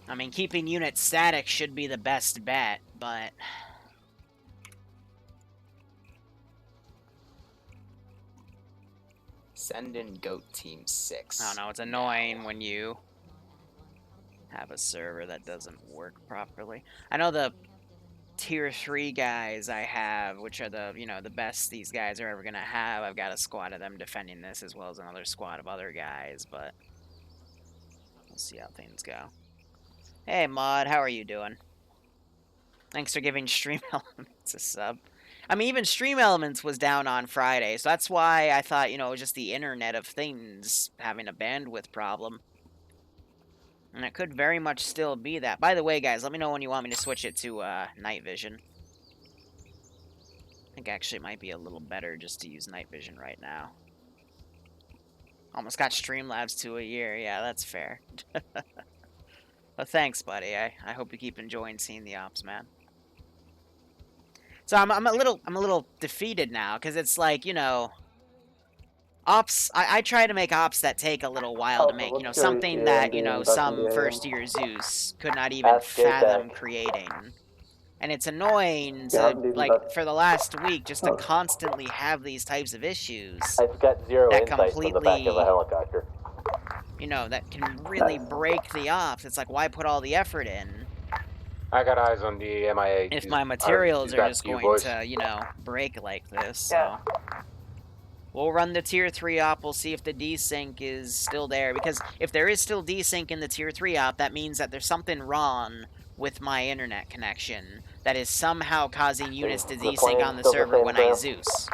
I mean, keeping units static should be the best bet, but... Send in Goat Team 6. I don't know, it's annoying when you have a server that doesn't work properly. I know the tier 3 guys I have, which are the, you know, the best these guys are ever gonna have. I've got a squad of them defending this as well as another squad of other guys, but we'll see how things go. Hey Mod, how are you doing? Thanks for giving Stream Elements a sub. I mean, even Stream Elements was down on Friday, so that's why I thought, you know, it was just the Internet of Things having a bandwidth problem. And it could very much still be that. By the way, guys, let me know when you want me to switch it to night vision. I think actually it might be a little better just to use night vision right now. Almost got Streamlabs to a year. Yeah, that's fair. But thanks, buddy. I hope you keep enjoying seeing the ops, man. So I'm a little defeated now, because it's like, you know, ops, I try to make ops that take a little while to make, you know, something that, you know, some first-year Zeus could not even fathom creating. And it's annoying to, like, for the last week, just to constantly have these types of issues. I've got zero that insight from the back of a helicopter. You know, that can really break the ops. It's like, why put all the effort in? I got eyes on the MIA. If my materials are just going to, you know, break like this, so... We'll run the tier 3 op, we'll see if the desync is still there, because if there is still desync in the tier 3 op, that means that there's something wrong with my internet connection that is somehow causing units to desync on the server when I Zeus.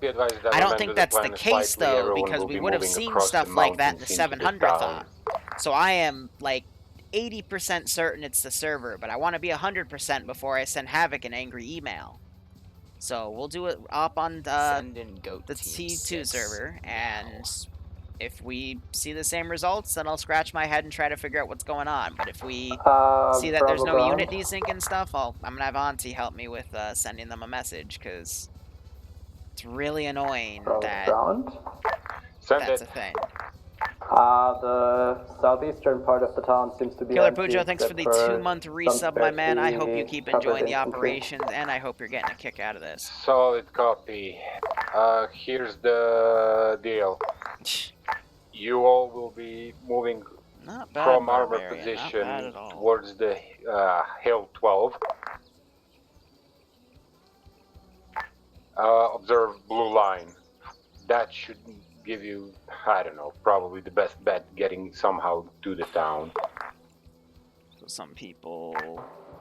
Be advised that I don't think that's the case, though, because we would have seen stuff like that in the 700th op. So I am, like, 80% certain it's the server, but I want to be 100% before I send Havoc an angry email. So we'll do it up on the T2 server, and if we see the same results, then I'll scratch my head and try to figure out what's going on. But if we see that there's no unit desync and stuff, I'm going to have Auntie help me with sending them a message, because it's really annoying that that's a thing. The southeastern part of the town seems to be Killer empty, Pujo, thanks for the except 2-month resub, my man. I hope you keep enjoying the operations, and I hope you're getting a kick out of this. Solid copy. Here's the deal. You all will be moving from armor position towards the Hill 12. Observe blue line. That should give you, I don't know, probably the best bet getting somehow to the town. So some people...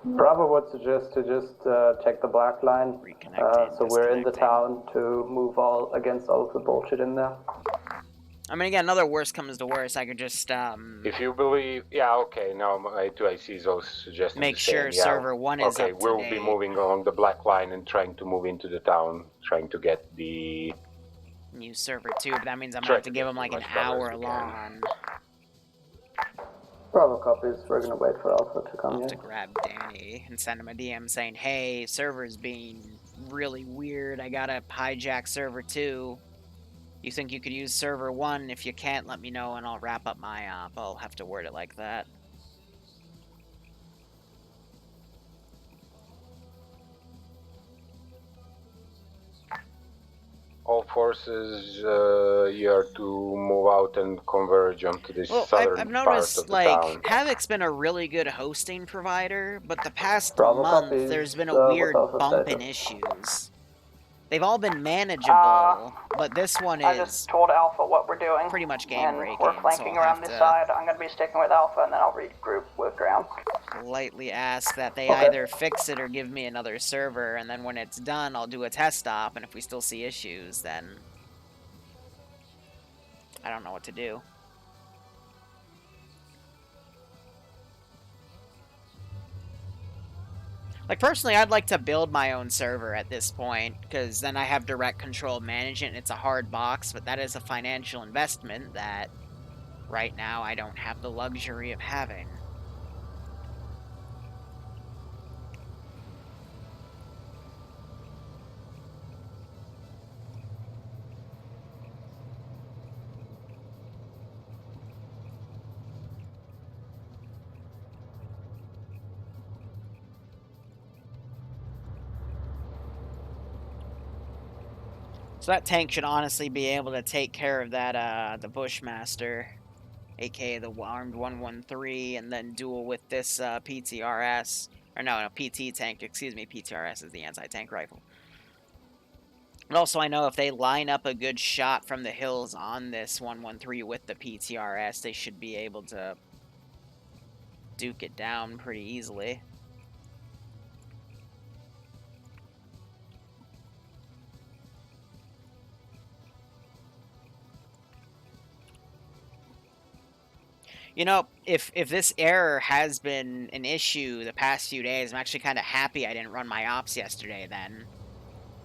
Bravo would suggest to just check the black line, so we're in the town to move against all of the bullshit in there. I mean, again, another worst comes to worst, I could just, If you believe... Yeah, okay, now I see those suggestions. Make sure server 1 is up to date. Okay, we'll be moving along the black line and trying to move into the town, trying to get the... New server 2, but that means I'm going to have to give them like an hour long. Bravo copies, we're going to wait for Alpha to come I'll have here. to grab Danny and send him a DM saying, hey, server's being really weird, I gotta hijack server 2. You think you could use server 1? If you can't, let me know and I'll wrap up my op. I'll have to word it like that. All forces, you are to move out and converge onto this southern I've part noticed, of the like, town. Havoc's been a really good hosting provider, but the past Bravo month, copies, there's been a what's weird Alpha bump in status? issues. They've all been manageable, but this one I is just told Alpha what we're doing. pretty much And game-breaking, we're so flanking I'll around have this to side. I'm going to be sticking with Alpha, and then I'll regroup with ground. politely ask that they Okay. either fix it or give me another server, and then when it's done, I'll do a test stop, and if we still see issues, then I don't know what to do. Like, personally, I'd like to build my own server at this point, because then I have direct control of management. It's a hard box, but that is a financial investment that, right now, I don't have the luxury of having. So that tank should honestly be able to take care of that, the Bushmaster, aka the armed 113, and then duel with this, PTRS. Or no, PT tank, excuse me, PTRS is the anti-tank rifle. And also, I know if they line up a good shot from the hills on this 113 with the PTRS, they should be able to duke it down pretty easily. You know, if this error has been an issue the past few days, I'm actually kind of happy I didn't run my ops yesterday then.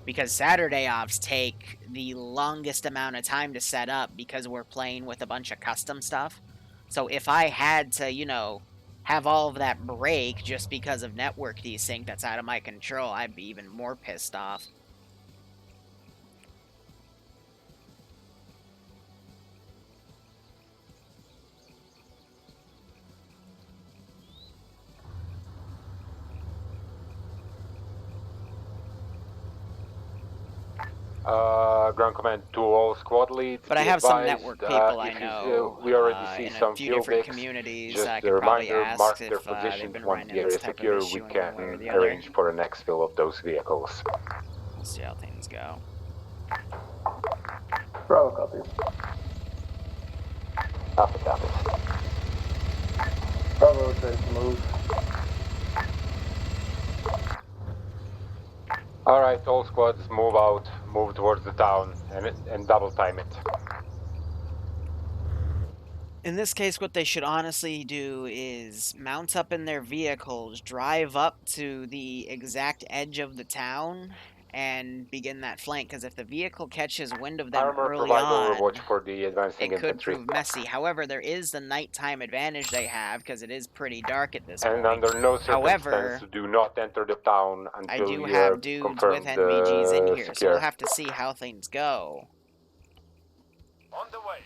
Because Saturday ops take the longest amount of time to set up because we're playing with a bunch of custom stuff. So if I had to, you know, have all of that break just because of network desync that's out of my control, I'd be even more pissed off. Ground command to all squad leads. But I have some network people I know we already see in a some few fuel different bigs. communities. Just I a could probably reminder, ask mark if their they've positions. been Once the running area this is type of secure, we issue in one way or can the other. arrange for an exfil of those vehicles. We'll see how things go. Bravo copy. Alpha copies. Bravo is ready to move. Alright, all squads move out, move towards the town, and double time it. In this case, what they should honestly do is mount up in their vehicles, drive up to the exact edge of the town, and begin that flank. Because if the vehicle catches wind of them Armor, early provide on, overwatch for the advancing it could infantry. prove messy. However, there is the nighttime advantage they have because it is pretty dark at this And point. under no circumstance However, do not enter the town I until do you have are dudes confirmed with NVGs in here, so secure. we'll have to see how things go. On the way.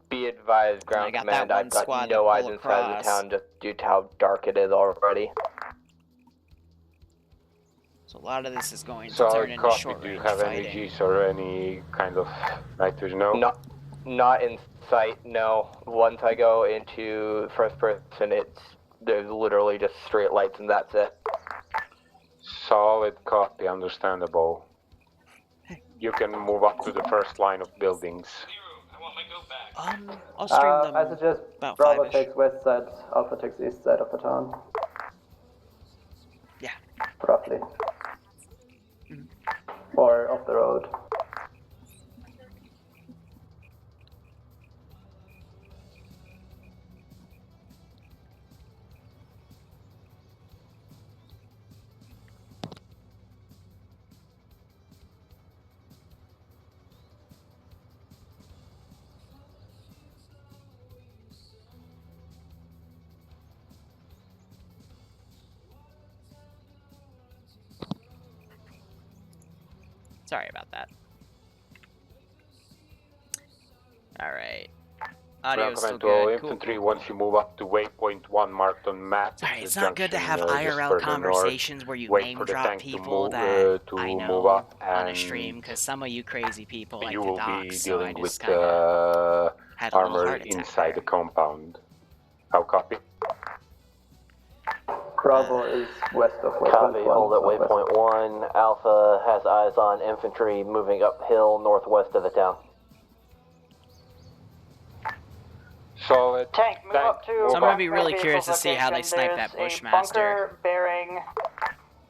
Be advised, I ground got that command, one I've got squad no that eyes pull inside of the across. town just due to how dark it is already. So a lot of this is going to So turn into copy, short do you range have fighting. NVGs or any kind of night vision? No? Not in sight, no. Once I go into first person, there's literally just straight lights and that's it. Solid copy, understandable. You can move up to the first line of buildings. I'll stream them I suggest about Bravo 5-ish. takes west side, Alpha takes east side of the town. Yeah. Roughly. Or off the road. Sorry about that. Alright. Audio still Command to all good. Cool, infantry, cool, once you move up to waypoint 1 marked on map. Sorry, it's the not good to have junction, just IRL further conversations north, where you wait name for the drop tank people to move, that to I move know up, on a and stream, because some of you crazy people like you to will dox, be so I dealing just with kind of had a little armor heart attack inside there. the compound. How copy? Bravo is west of waypoint Copy, 1. hold at southwest. waypoint 1. Alpha has eyes on infantry moving uphill northwest of the town. Solid. Tank, move up to... So I'm gonna be really curious to see how they snipe that There's a Bushmaster. bunker bearing...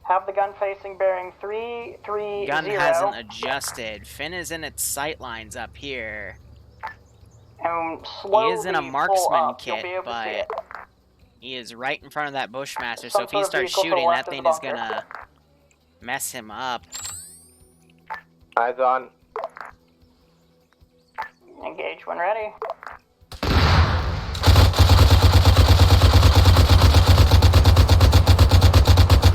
Have the gun facing bearing 330. Gun hasn't adjusted. Finn is in its sight lines up here. And He is in a slowly marksman pull up. You'll kit, be able to see but it. he is right in front of that Bushmaster, Some so if he sort of starts vehicle to the shooting, left that of the thing is bunker. gonna mess him up. Eyes on. Engage when ready.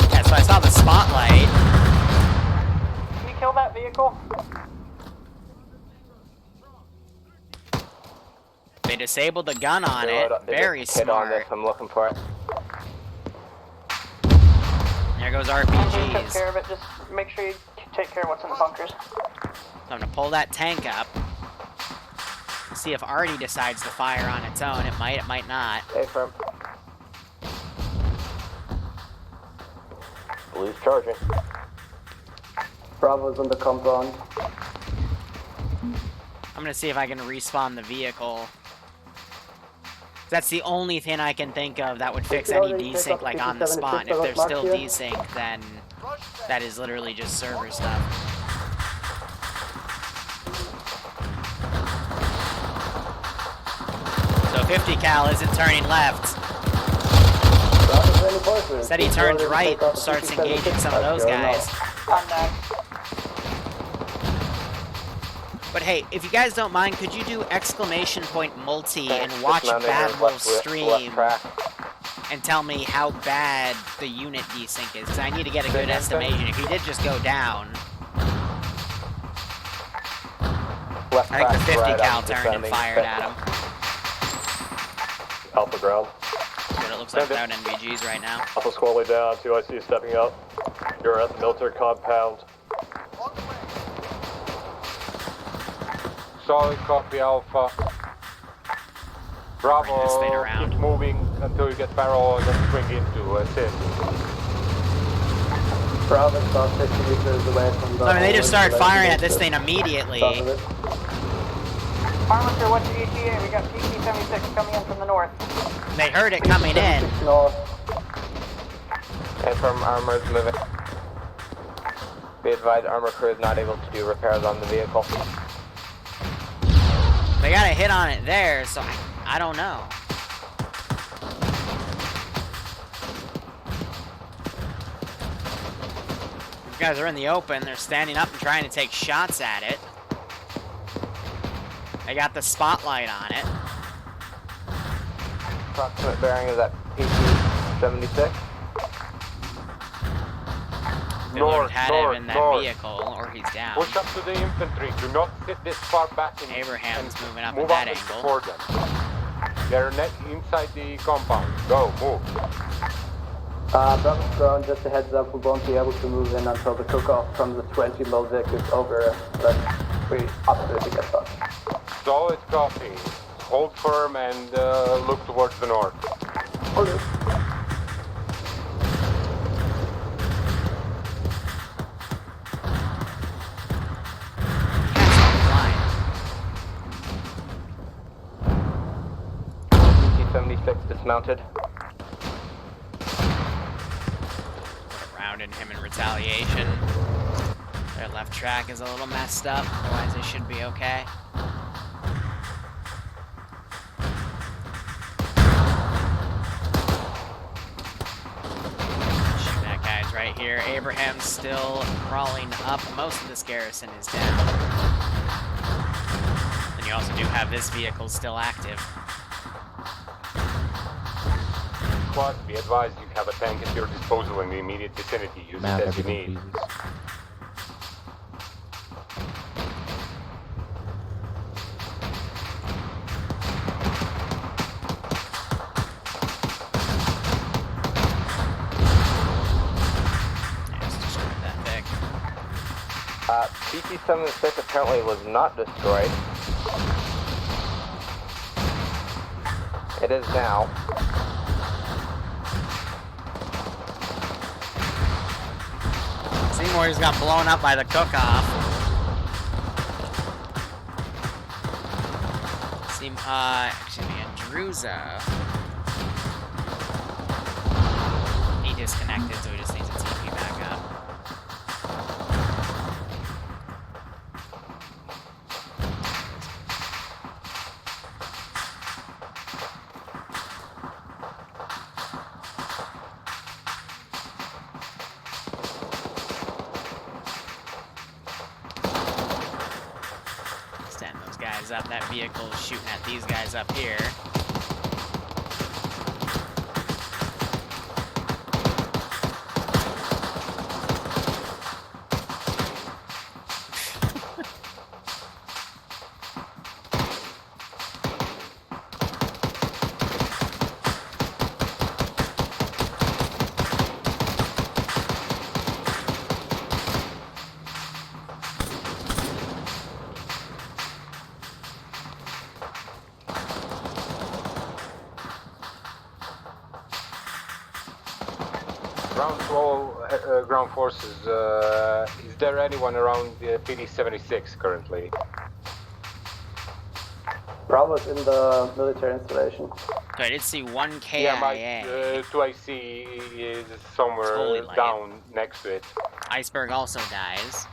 Yeah, so I saw the spotlight. Can you kill that vehicle? They disabled the gun on it. Very Hit on this, smart. I'm looking for it. There goes Take RPGs. care of it. Just make sure you take care of what's in the bunkers. So I'm gonna pull that tank up. See if Artie decides to fire on its own. It might not. Hey, firm. Blue's charging. Bravo's on the compound. I'm gonna see if I can respawn the vehicle. That's the only thing I can think of that would fix any desync like on the spot. And if there's still desync, then that is literally just server stuff. So 50 cal isn't turning left. Said he turns right and starts engaging some of those guys. But hey, if you guys don't mind, could you do exclamation point multi and watch Bad Wolf's stream and tell me how bad the unit desync is? Because I need to get a good estimation. If he did just go down, I think the 50 cal turned and fired at him. Alpha ground. That's what it looks like without NVGs right now. Alpha squarely down, 2IC stepping up. You're at the military compound. Solid copy, Alpha. Bravo, keep moving until you get barrel and then swing into assist. Bravo is about 50 meters away from the... I mean, they just start firing at this thing immediately. Harmster, what's your ETA? We got PT-76 coming in from the north. They heard it coming in. Confirm armor is moving. Be advised, armor crew is not able to do repairs on the vehicle. They got a hit on it there, so I don't know. These guys are in the open. They're standing up and trying to take shots at it. They got the spotlight on it. Approximate bearing is at PT-76. Good Lord had him in that vehicle, or he's down. Push up to the infantry. Do not sit this far back. Abraham's moving up move at that up angle. Support them. They're inside the compound. Go, move. Bravo's ground, just a heads up, we won't be able to move in until the cook-off from the 20 Molvic is over, but we absolutely get that. Solid copy. Hold firm and look towards the north. Okay. PT-76 dismounted. Rounding him in retaliation. Their left track is a little messed up, otherwise they should be okay. Shoot that guy's right here. Abraham's still crawling up. Most of this garrison is down. And you also do have this vehicle still active. Squad, be advised you have a tank at your disposal in the immediate vicinity. Use it as you need. T-76 apparently was not destroyed. It is now. Seymour just got blown up by the cook-off. Excuse me, Andruza. He disconnected, so we just need to TP back up. Stand those guys up. That vehicle is shooting at these guys up here. Ground forces, is there anyone around the PD-76 currently? Bravo's in the military installation. So I did see one KIA. Yeah, my 2IC is somewhere down next to it. Iceberg also dies.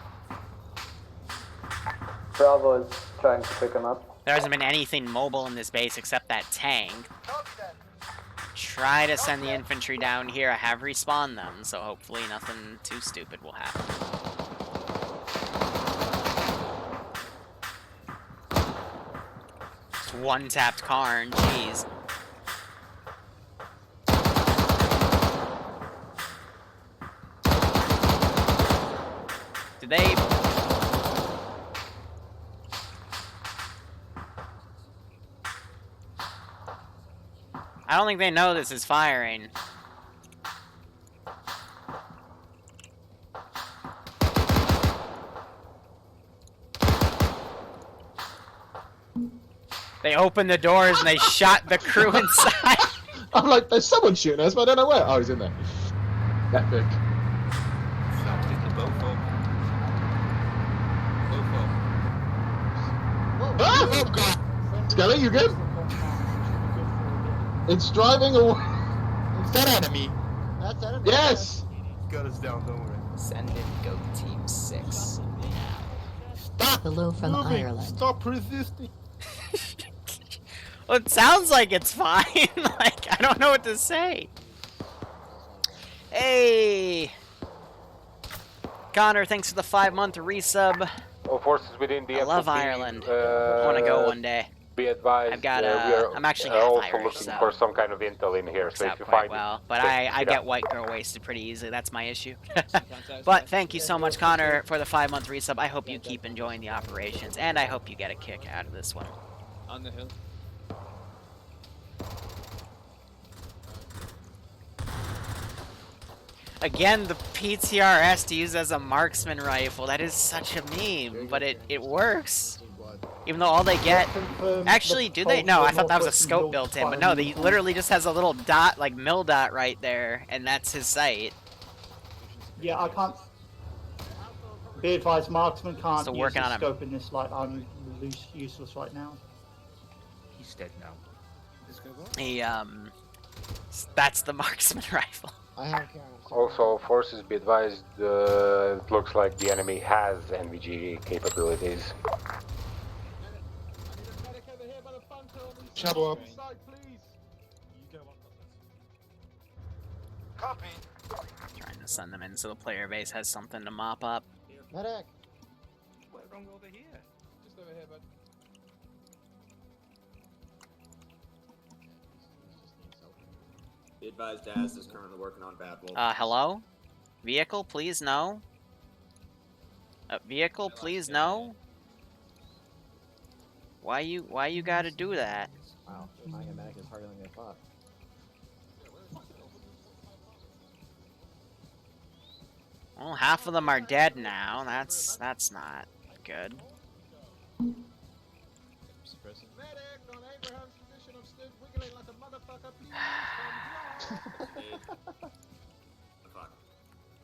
Bravo is trying to pick him up. There hasn't been anything mobile in this base except that tank. Try to send the infantry down here. I have respawned them, so hopefully nothing too stupid will happen. Just one tapped Karn, jeez. Did they... I don't think they know this is firing. They opened the doors and they shot the crew inside. I'm like, there's someone shooting us, but I don't know where. Oh, he's in there. Epic. Ah! Oh god! Skelly, you good? It's driving away. Is that enemy? That's enemy. Yes! Got us down, don't worry. Send in Goat Team 6. Stop! Hello from moving. Ireland. Stop resisting. Well, it sounds like it's fine. Like, I don't know what to say. Hey! Connor, thanks for the 5-month resub. All forces within the I love FOD, Ireland. I want to go one day. Be advised, I've got I'm actually half also Irish, looking so for some kind of intel in here. works So out if you quite find well. it, But I get white girl wasted pretty easily. That's my issue. But thank you so much, Connor, for the 5-month resub. I hope you keep enjoying the operations, and I hope you get a kick out of this one. On the hill. Again, the PTRS to use as a marksman rifle. That is such a meme, but it works. Even though all they get... Actually, do they? No, I thought that was a scope built in, but no, he literally just has a little dot, like mil dot right there, and that's his sight. Yeah, I can't... Be advised, marksman can't Still use working the on him. scope in this light. I'm useless right now. He's dead now. He, that's the marksman rifle. I have Also, forces be advised, it looks like the enemy has NVG capabilities. Shadow up. Copy. Trying to send them in so the player base has something to mop up. Medic. What's wrong over here? Just over here, bud. Be advised, Daz is currently working on Bad Wolf. Hello? Vehicle, please no. Vehicle, please no. Why you gotta do that? Wow, finding a medic is harder than I thought. Well, half of them are dead now. That's not good. Medic, on Abraham's position, I'm stood wiggling like a motherfucker. Please come Fuck.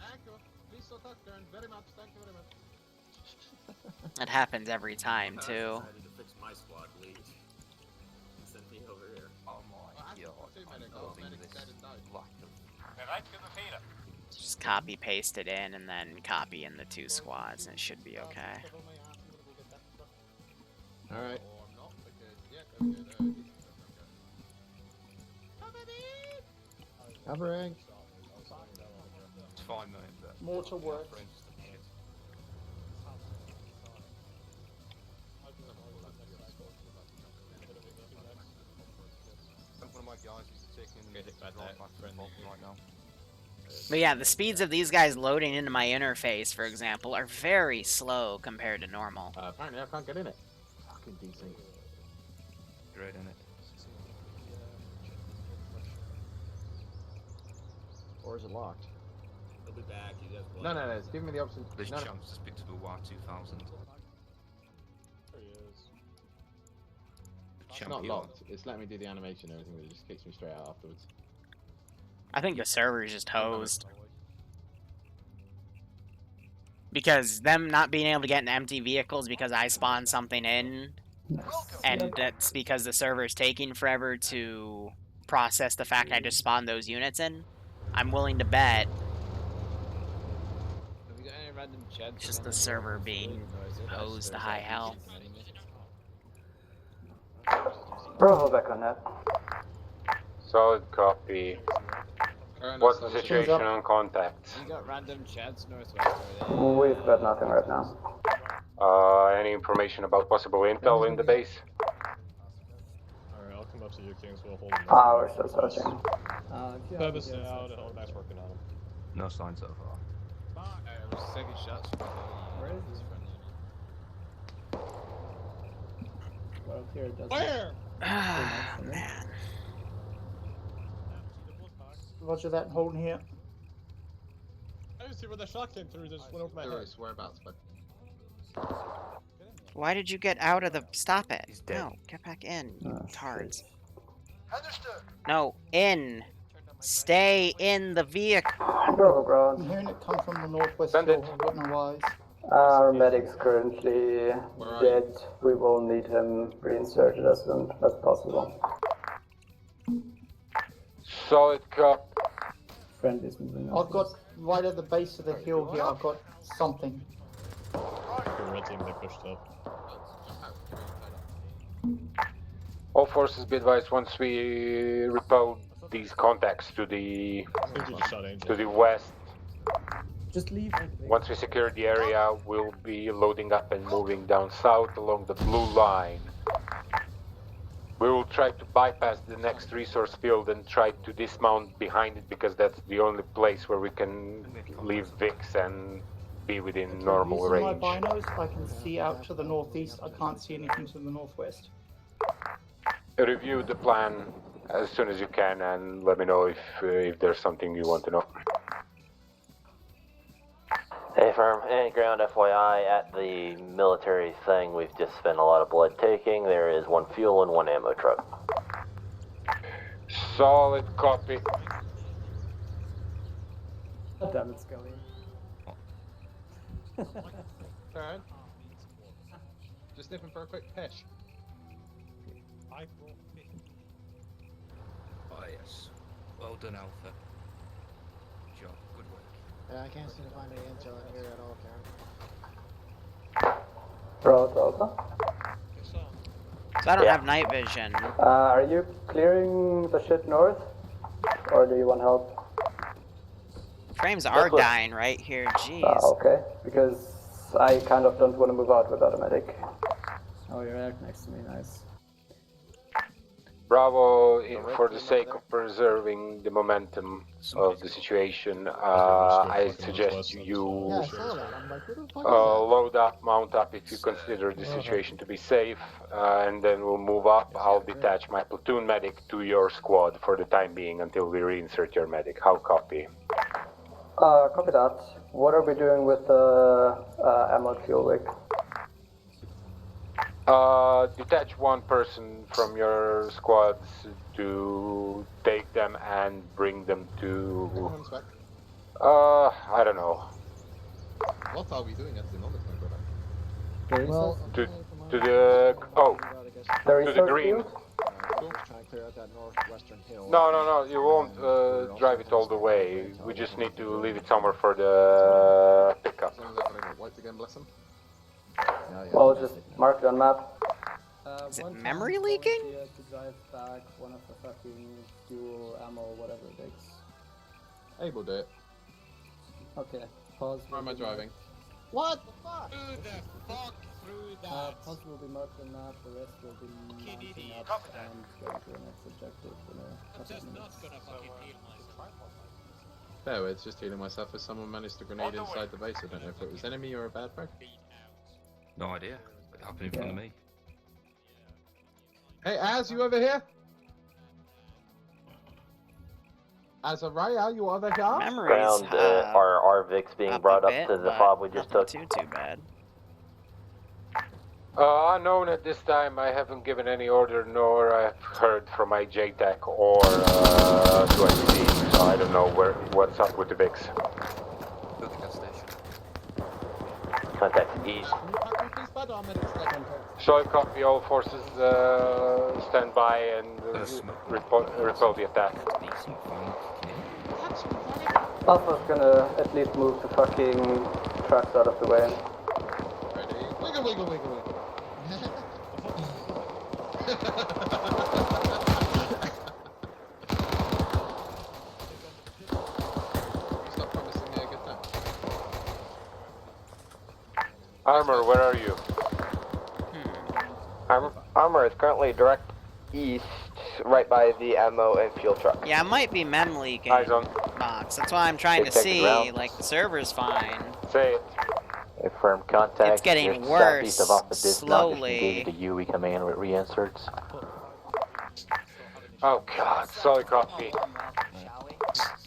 Anchor, please sort that turn. Very much, thank you very much. It happens every time too. Decided to fix my squad lead. Send me over here. Oh my god. Right to the theater. Just copy paste it in and then copy in the 2 squads and it should be okay. Alright. Covering. It's fine, mate. But Mortar works. one of my guys is taking right now. But yeah, the speeds of these guys loading into my interface, for example, are very slow compared to normal. Apparently I can't get in it. Fucking DC. Great, in it. Or is it locked? He'll be back. You guys. No, it's giving me the option. There's no, chance to speak to the Y2000. There he is. It's not locked. It's letting me do the animation and everything, but it just kicks me straight out afterwards. I think the server is just hosed. Because them not being able to get in empty vehicles because I spawned something in, and that's because the server is taking forever to process the fact I just spawned those units in, I'm willing to bet Have we got any random chads? it's just the server being hosed to high hell. Bravo back on that. Solid copy. What's the situation on contacts? You got random chads northwest over there? We've got nothing right now. Any information about possible intel in the base? Alright, I'll come up to you, Kings. We'll hold them. We're still searching. Purpose out, all that's working on them. No signs so far. I was taking shots from Where is he? Well, here it doesn't. Where? Man. Roger that, holding here. I didn't see where the shot came through, just went over my head. Whereabouts, but Why did you get out of the... Stop it. No, get back in, you tards. Understood. No, in. Stay in the vehicle. Bravo ground. I'm hearing it come from the northwest Send hill. it. I've got no eyes. Our medic's currently dead. We will need him reinserted as soon as possible. Solid cop. Friend is moving I've got right at the base of the hill here. I've got something. The red team, they pushed up. All forces be advised once we repel these contacts to the west. Just leave. Once we secure the area, we'll be loading up and moving down south along the blue line. We will try to bypass the next resource field and try to dismount behind it because that's the only place where we can leave Vix and be within normal Using range. my binos, I can see out to the northeast. I can't see anything to the northwest. Review the plan as soon as you can and let me know if there's something you want to know. Hey firm, and ground FYI, at the military thing we've just spent a lot of blood taking. There is 1 fuel and 1 ammo truck. Solid copy. God damn it, Scully. Turn. Just nipping for a quick pish. Oh yes. Well done, Alpha. Good job. Good work. Yeah, I can't seem to find any intel in here at all, Karen. Bravo Alpha. So I don't have night vision. Are you clearing the shit north? Or do you want help? Frames are dying right here, jeez. Okay, because I kind of don't want to move out without a medic. Oh, you're right next to me, nice. Bravo, for the sake of preserving the momentum of the situation, I suggest you load up, mount up if you consider the situation to be safe, and then we'll move up. I'll detach my platoon medic to your squad for the time being until we reinsert your medic. How copy? Copy that. What are we doing with the ammo fuel rig? Detach one person from your squads to take them and bring them to... I don't know. What are we doing at the moment, my brother? Well, To the... Oh, to the green. Trying to clear out that northwestern hill. No, you won't drive it all the way. We just need to leave it somewhere for the pickup. Wiped again, bless him. Well, just mark it on map. Is it memory leaking? To drive back one of the fucking fuel, ammo, whatever it takes. Able do it. Okay, pause. Where am I driving? What the fuck? Who the fuck threw that? Pause will be marked on map, the rest will be mounting up and going to the next objective in a couple of minutes. No, it's just healing myself as someone managed to grenade inside the base. I don't know if it was enemy or a bad frag. No idea. It happened in front of me. Hey, Az, you over here? As a Ray, are you over here? Ground, are Vics being brought up to the fob we just took? Too bad. Unknown at this time. I haven't given any order, nor I've heard from my JTAC or to ICD, so I don't know what's up with the Vics. Contact east. So copy, all forces stand by and repel the attack. Alpha's gonna at least move the fucking trucks out of the way. Ready? Wiggle, wiggle, wiggle, wiggle. Stop promising me a good time. Armor, where are you? Armor is currently direct east, right by the ammo and fuel truck. Yeah, it might be mem leaking. Eyes on. Box. That's why I'm trying to see. Like, the server's fine. Say it. A firm contact. It's getting just worse, southeast of Alpha slowly. The UE coming in with reinserts. Oh god, solid copy.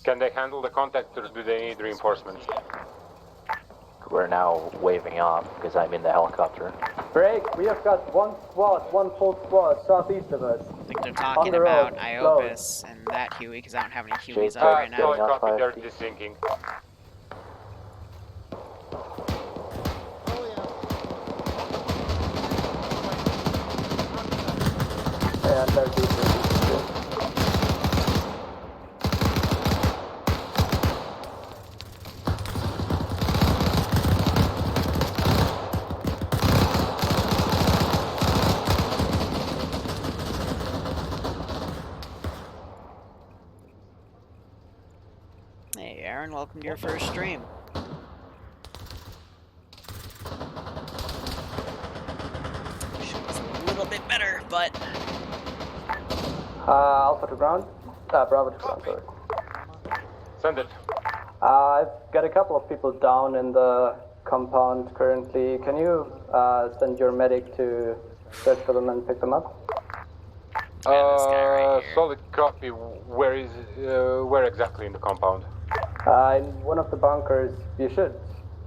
Can they handle the contact or do they need reinforcements? We're now waving off because I'm in the helicopter. Break! We have got one full squad southeast of us. I think they're talking about Iopus and that Huey, because I don't have any Hueys on right now. Solid copy, they're desyncing. And they're desyncing. Hey, Aaron, welcome to your first stream. It's a little bit better, but... Alpha to ground? Bravo to ground, sorry. Send it. I've got a couple of people down in the compound currently. Can you send your medic to search for them and pick them up? Solid copy. Where is where exactly in the compound? In one of the bunkers. You should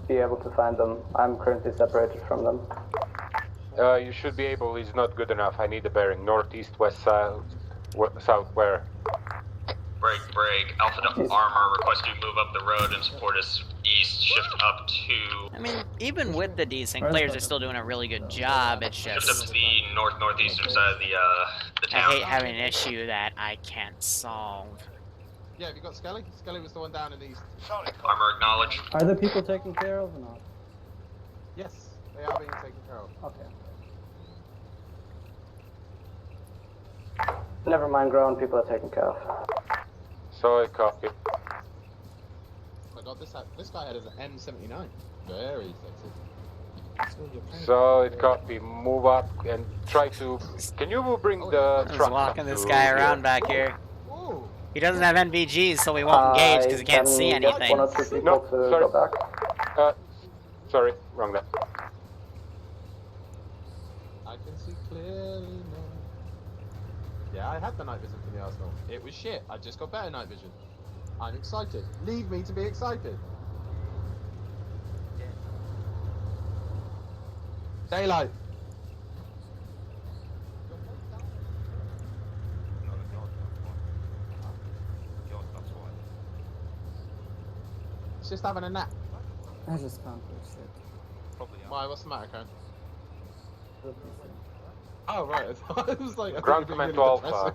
be able to find them. I'm currently separated from them. You should be able. Is not good enough. I need a bearing. Northeast, west, south, south. Where? Break. Alpha to Armor, request you move up the road and support us east, shift up to... I mean, even with the desync, players are still doing a really good job. It's just... Shift up to the northeastern side of the town. I hate having an issue that I can't solve. Yeah, have you got Skelly? Skelly was the one down in the east. Armor acknowledged. Are the people taken care of or not? Yes, they are being taken care of. Okay. Never mind, ground people are taken care of. Solid copy. Oh my god, this guy had an M79. Very sexy. Solid copy. Move up and try to... Can you bring the I'm just truck walking up this to guy around here? back here. He doesn't have NVGs, so we won't engage because he can't see anything. No, sorry. Go back. Sorry, wrong that. I can see clearly now. Yeah, I had the night vision from the Arsenal. It was shit. I just got better night vision. I'm excited. Leave me to be excited. Daylight. It's just having a nap. I just can't do shit. Probably. Why? What's the matter, Karen? Oh right, it was like Ground command to Alpha.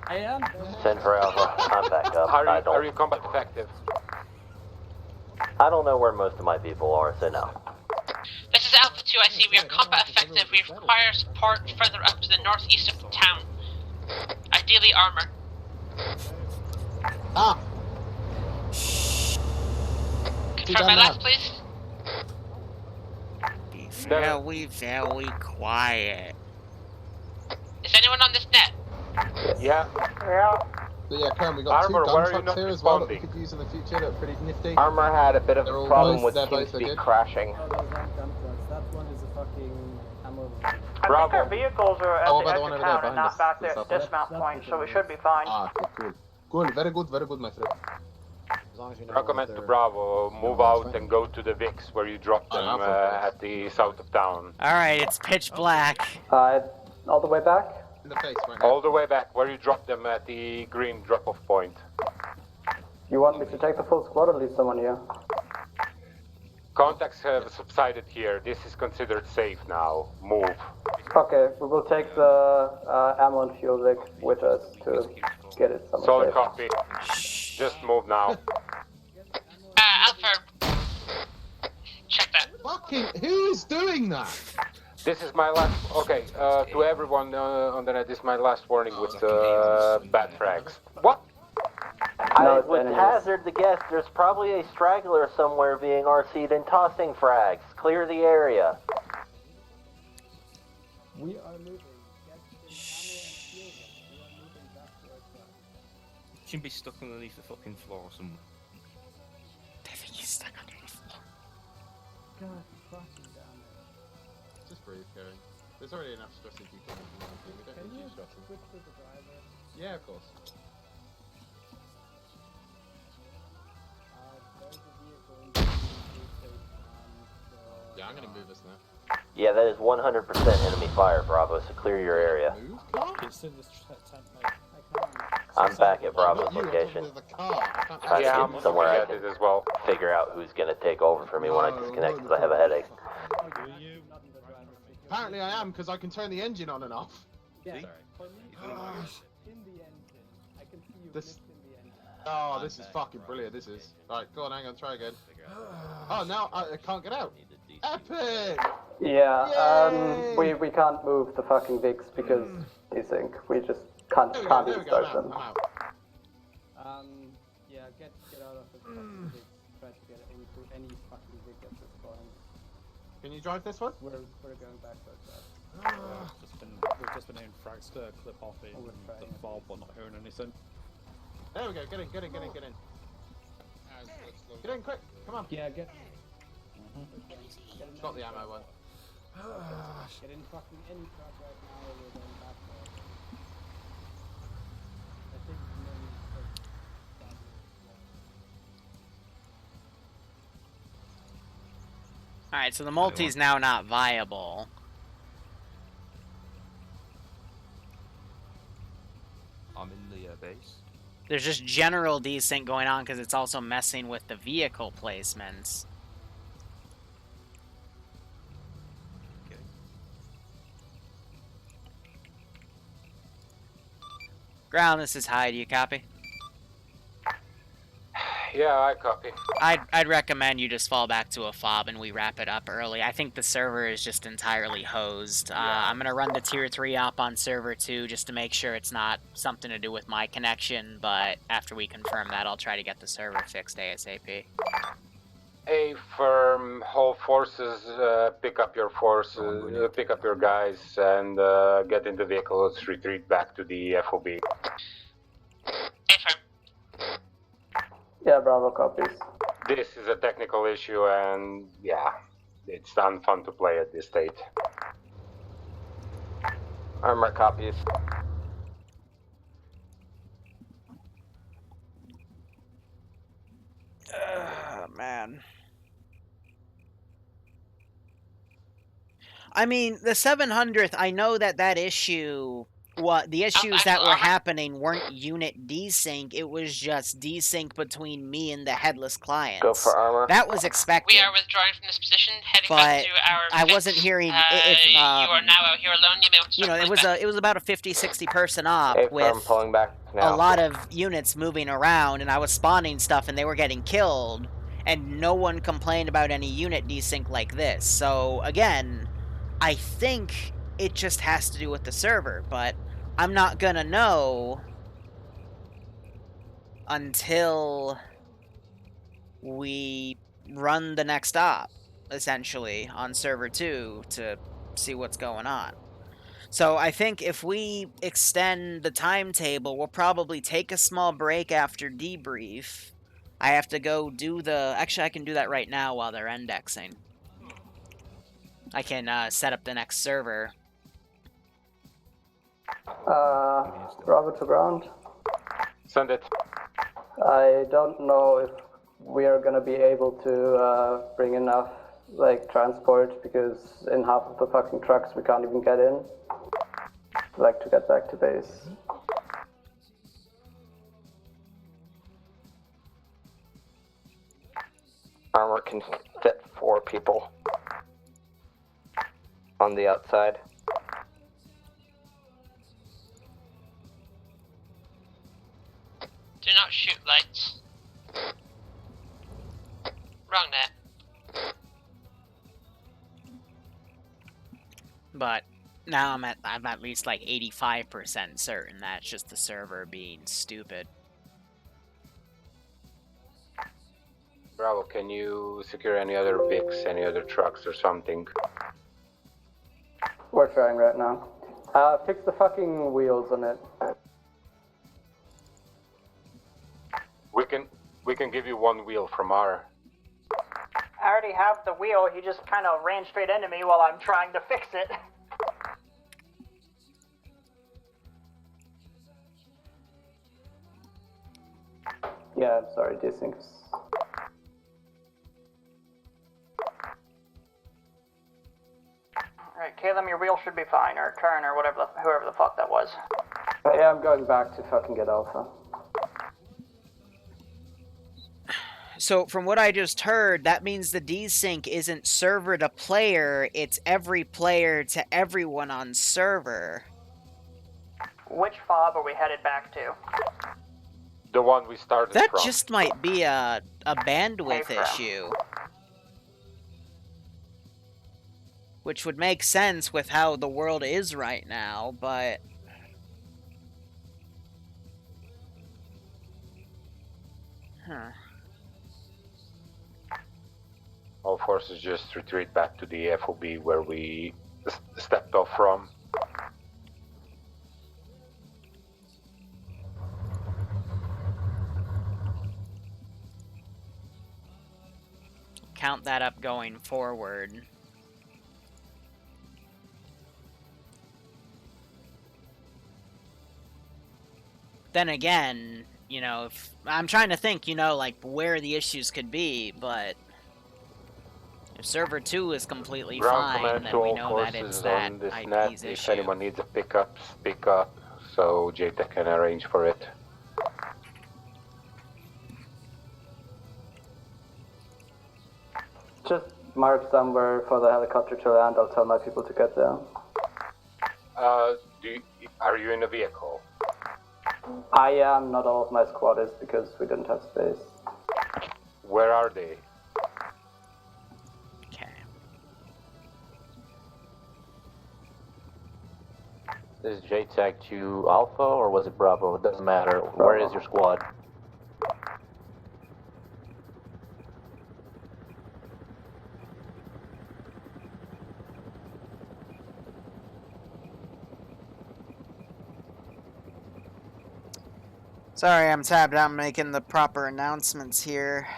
I am. Send for Alpha. I'm back up. Are you combat effective? I don't know where most of my people are, so no. This is Alpha 2, I see we are combat effective. We require support further up to the northeast of the town. Ideally armor. Ah! Confirm my last, please. Be very quiet. Is anyone on this net? Yeah. Yeah. But yeah, Karen, we got Armor, two why gun are you trucks not here as well that we responding? could use in the future that are pretty nifty. Armor had a bit of They're a all problem nice, with they're both TeamSpeak good. crashing. Oh, those aren't dump trucks. That one is a fucking ammo. I think our vehicles are at Oh, the about edge the one of over there town and behind not us. back there That's at the up. dismount point, so we should be fine. Ah, cool. Cool, very good, my friend. As long as you know Recommend what to they're- Bravo, move out and go to the VIX where you dropped them at the south of town. Alright, it's pitch black. All the way back? In the face right now. All the way back where you dropped them at the green drop-off point. You want me to take the full squad or leave someone here? Contacts have subsided here. This is considered safe now. Move. Okay, we will take the ammo and fuel rig with us to get it somewhere Solid safe. copy. Just move now. Alpha. Check that. Fucking, who is doing that? This is my last. Okay, to everyone on the net, this is my last warning with bad frags. What? I would hazard the guess there's probably a straggler somewhere being RC'd and tossing frags. Clear the area. We are moving. Get the ammo and fuel rig. We are moving back to our truck. Shouldn't be stuck underneath the fucking floor somewhere. I think he's stuck underneath the floor. God fucking damn it. Just breathe, Karen. There's already enough stressing people in the team. We don't Can need you you stressing. switch to the driver? Yeah, of course. There's a vehicle in the station and Yeah, I'm gonna move us now. Yeah, that is 100% enemy fire, Bravo, so clear your area. it's in this tent, mate. I'm back at Bravo's location. Trying Yeah, to I'm get somewhere I looking at can it as well. figure out who's gonna take over for me when I disconnect because I have a headache. Apparently I am, because I can turn the engine on and off. Yeah. See? For me, in the engine. I can see you This- lift in the engine. Oh, this is fucking brilliant, this is. Right, go on, hang on, try again. Oh, now I can't get out. Epic! Yeah, we can't move the fucking VIX because desync. We just can't There we go, even start them. I'm out. Yeah, get out of the fucking VIX. Try to get into any fucking VIX at this point. Can you drive this one? We're going back to our truck. We've just been in frags to clip off in the fob, but not hearing anything. There we go, get in. Get in quick, come on. Yeah, get Got the ammo one. Get in fucking any truck right now or we're going back there. I think Alright, so the multi's now not viable. I'm in the base. There's just general desync going on because it's also messing with the vehicle placements. Okay. Ground, this is Hyde. You copy? Yeah, I copy. I'd recommend you just fall back to a fob and we wrap it up early. I think the server is just entirely hosed. I'm gonna run the tier 3 op on server 2 just to make sure it's not something to do with my connection, but after we confirm that, I'll try to get the server fixed ASAP. A firm, hold forces, pick up your forces, pick up your guys, and get in the vehicle. Let's retreat back to the FOB. Yeah, Bravo copies. This is a technical issue, and yeah, it's unfun to play at this state. Armor copies. Man. I mean, the 700th, I know that issue what the issues that were happening weren't unit desync, it was just desync between me and the headless clients. Go for armor. That was expected. We are withdrawing from this position, heading But back to our I wasn't hearing if you are now out here alone. You may want to you know, it was about a 50-60 person op Hey, with pulling back now. a lot of units moving around, and I was spawning stuff and they were getting killed, and no one complained about any unit desync like this. So again, I think it just has to do with the server, but I'm not gonna know until we run the next op, essentially, on server 2 to see what's going on. So I think if we extend the timetable, we'll probably take a small break after debrief. I have to go do the... Actually, I can do that right now while they're indexing. I can set up the next server. Bravo to ground. Send it. I don't know if we are gonna be able to bring enough, like, transport, because in half of the fucking trucks we can't even get in. I'd like to get back to base. Armor can fit 4 people on the outside. Do not shoot lights. Wrong net. But now I'm at least like 85% certain that's just the server being stupid. Bravo, can you secure any other Vics, any other trucks or something? We're trying right now. Fix the fucking wheels on it. We can give you 1 wheel from our... I already have the wheel, he just kind of ran straight into me while I'm trying to fix it. Yeah, I'm sorry, desyncs. Alright, Caleb, your wheel should be fine, or turn, or whatever, whoever the fuck that was. Yeah, I'm going back to fucking get Alpha. So from what I just heard, that means the desync isn't server to player, it's every player to everyone on server. Which fob are we headed back to? The one we started That from. just might be a bandwidth issue. Which would make sense with how the world is right now, but... Huh. All forces just retreat back to the FOB where we stepped off from. Count that up going forward. Then again, you know, if I'm trying to think, you know, like where the issues could be, but if server 2 is completely Ground fine, then we know that it's that on this IP's net. issue. If anyone needs a pickup, speak up so JTech can arrange for it. Just mark somewhere for the helicopter to land. I'll tell my people to get there. Are you in a vehicle? I am. Not all of my squad is because we didn't have space. Where are they? Okay. Is JTAG to Alpha or was it Bravo? It doesn't matter. Where is your squad? Sorry, I'm tabbed out making the proper announcements here.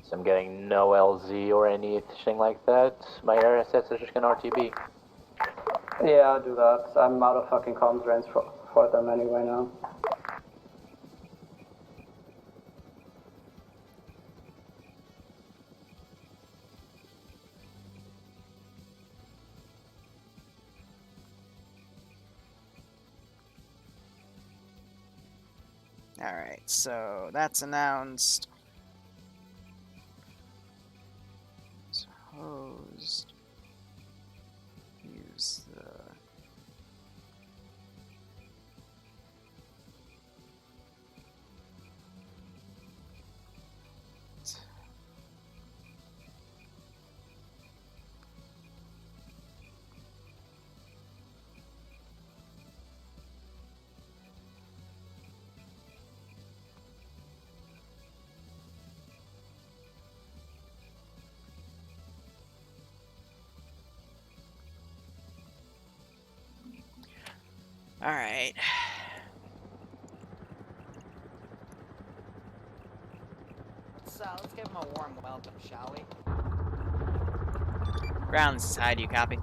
So I'm getting no LZ or anything like that. My RSS is just going RTB. Yeah, I'll do that. I'm out of fucking comms range for them anyway now. Alright, so that's announced. Hosed. Use the... Alright. Let's give him a warm welcome, shall we? Grounds is high, do you copy?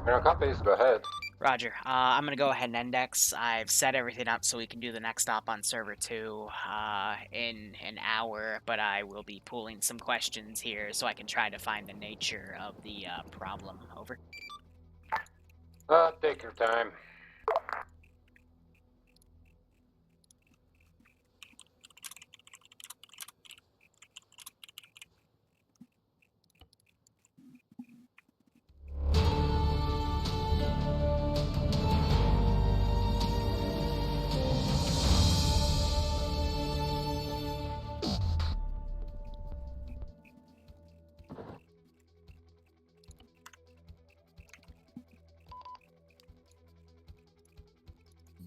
No copies, go ahead. Roger. I'm gonna go ahead and index. I've set everything up so we can do the next stop on server 2 in an hour, but I will be pooling some questions here so I can try to find the nature of the problem. Over. Take your time.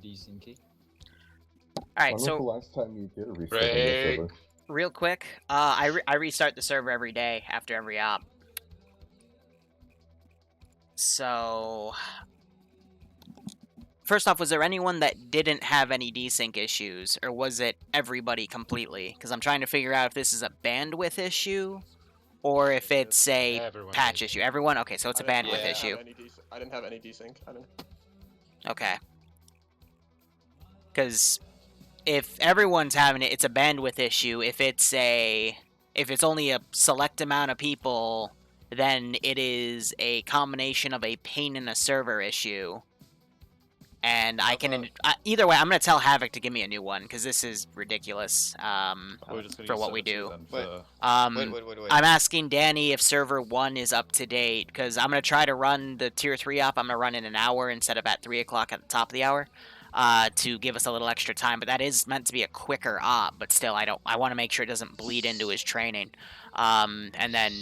Desync. Alright, When was so the last time you did a restart on the server? real quick, I restart the server every day after every op. So, first off, was there anyone that didn't have any desync issues, or was it everybody completely? Because I'm trying to figure out if this is a bandwidth issue, or if it's a patch issue. Everyone? Okay, so it's a bandwidth issue. I didn't have any desync. I didn't. Okay. Because if everyone's having it, it's a bandwidth issue. If it's only a select amount of people, then it is a combination of a pain in the server issue. And I can either way, I'm gonna tell Havoc to give me a new one because this is ridiculous for what we do. Wait. I'm asking Danny if server 1 is up to date because I'm gonna try to run the tier 3 op. I'm gonna run in an hour instead of at 3 o'clock at the top of the hour. To give us a little extra time, but that is meant to be a quicker op, but still I want to make sure it doesn't bleed into his training. And then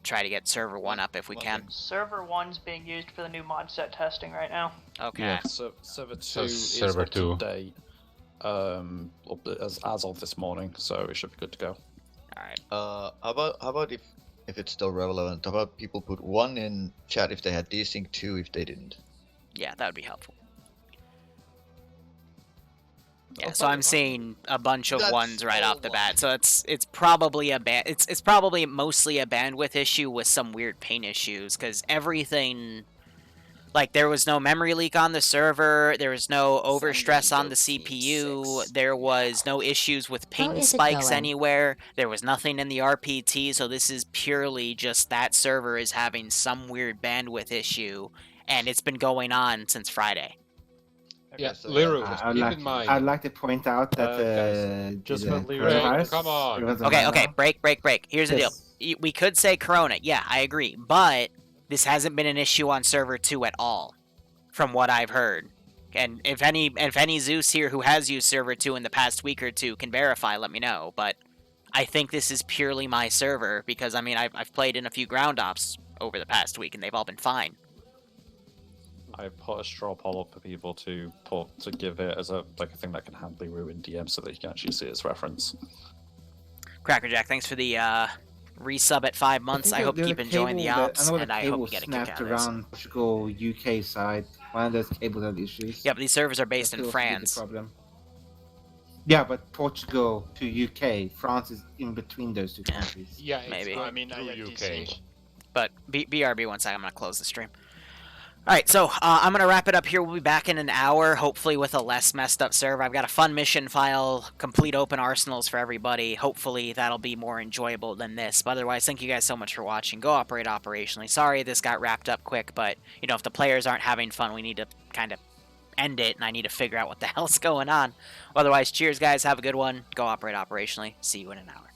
try to get server 1 up if we can. Server 1's being used for the new mod set testing right now. Okay. Yeah, so server 2 So is server up 2. to date as of this morning, so it should be good to go. Alright. How about if it's still relevant, how about people put 1 in chat if they had desync, 2 if they didn't? Yeah, that would be helpful. Yeah, so I'm seeing a bunch of ones right off the bat. So it's probably it's probably mostly a bandwidth issue with some weird pain issues because everything, like there was no memory leak on the server, there was no overstress on the CPU, there was no issues with ping spikes anywhere, there was nothing in the RPT. So this is purely just that server is having some weird bandwidth issue, and it's been going on since Friday. Yeah, Liru, keep in mind. I'd like to point out that just the Liru, come on. Okay, break. Here's the deal. We could say Corona, yeah, I agree, but this hasn't been an issue on server 2 at all, from what I've heard. And if any Zeus here who has used server 2 in the past week or two can verify, let me know. But I think this is purely my server because I mean I've played in a few ground ops over the past week and they've all been fine. I put a straw poll up for people to give it as a thing that can handily ruin DM so that you can actually see its reference. Crackerjack, thanks for the resub at 5 months. I hope you keep enjoying the ops, and I hope you get a kick out of this. Around Portugal, UK side. One of those cables had issues. Yeah, but these servers are based in France. Problem. Yeah, but Portugal to UK, France is in between those two countries. Yeah, maybe. I mean, through UK. But BRB, one second, I'm gonna close the stream. Alright, so I'm going to wrap it up here. We'll be back in an hour, hopefully with a less messed up server. I've got a fun mission file, complete open arsenals for everybody. Hopefully that'll be more enjoyable than this. But otherwise, thank you guys so much for watching. Go operate operationally. Sorry this got wrapped up quick, but, you know, if the players aren't having fun, we need to kind of end it, and I need to figure out what the hell's going on. Otherwise, cheers, guys. Have a good one. Go operate operationally. See you in an hour.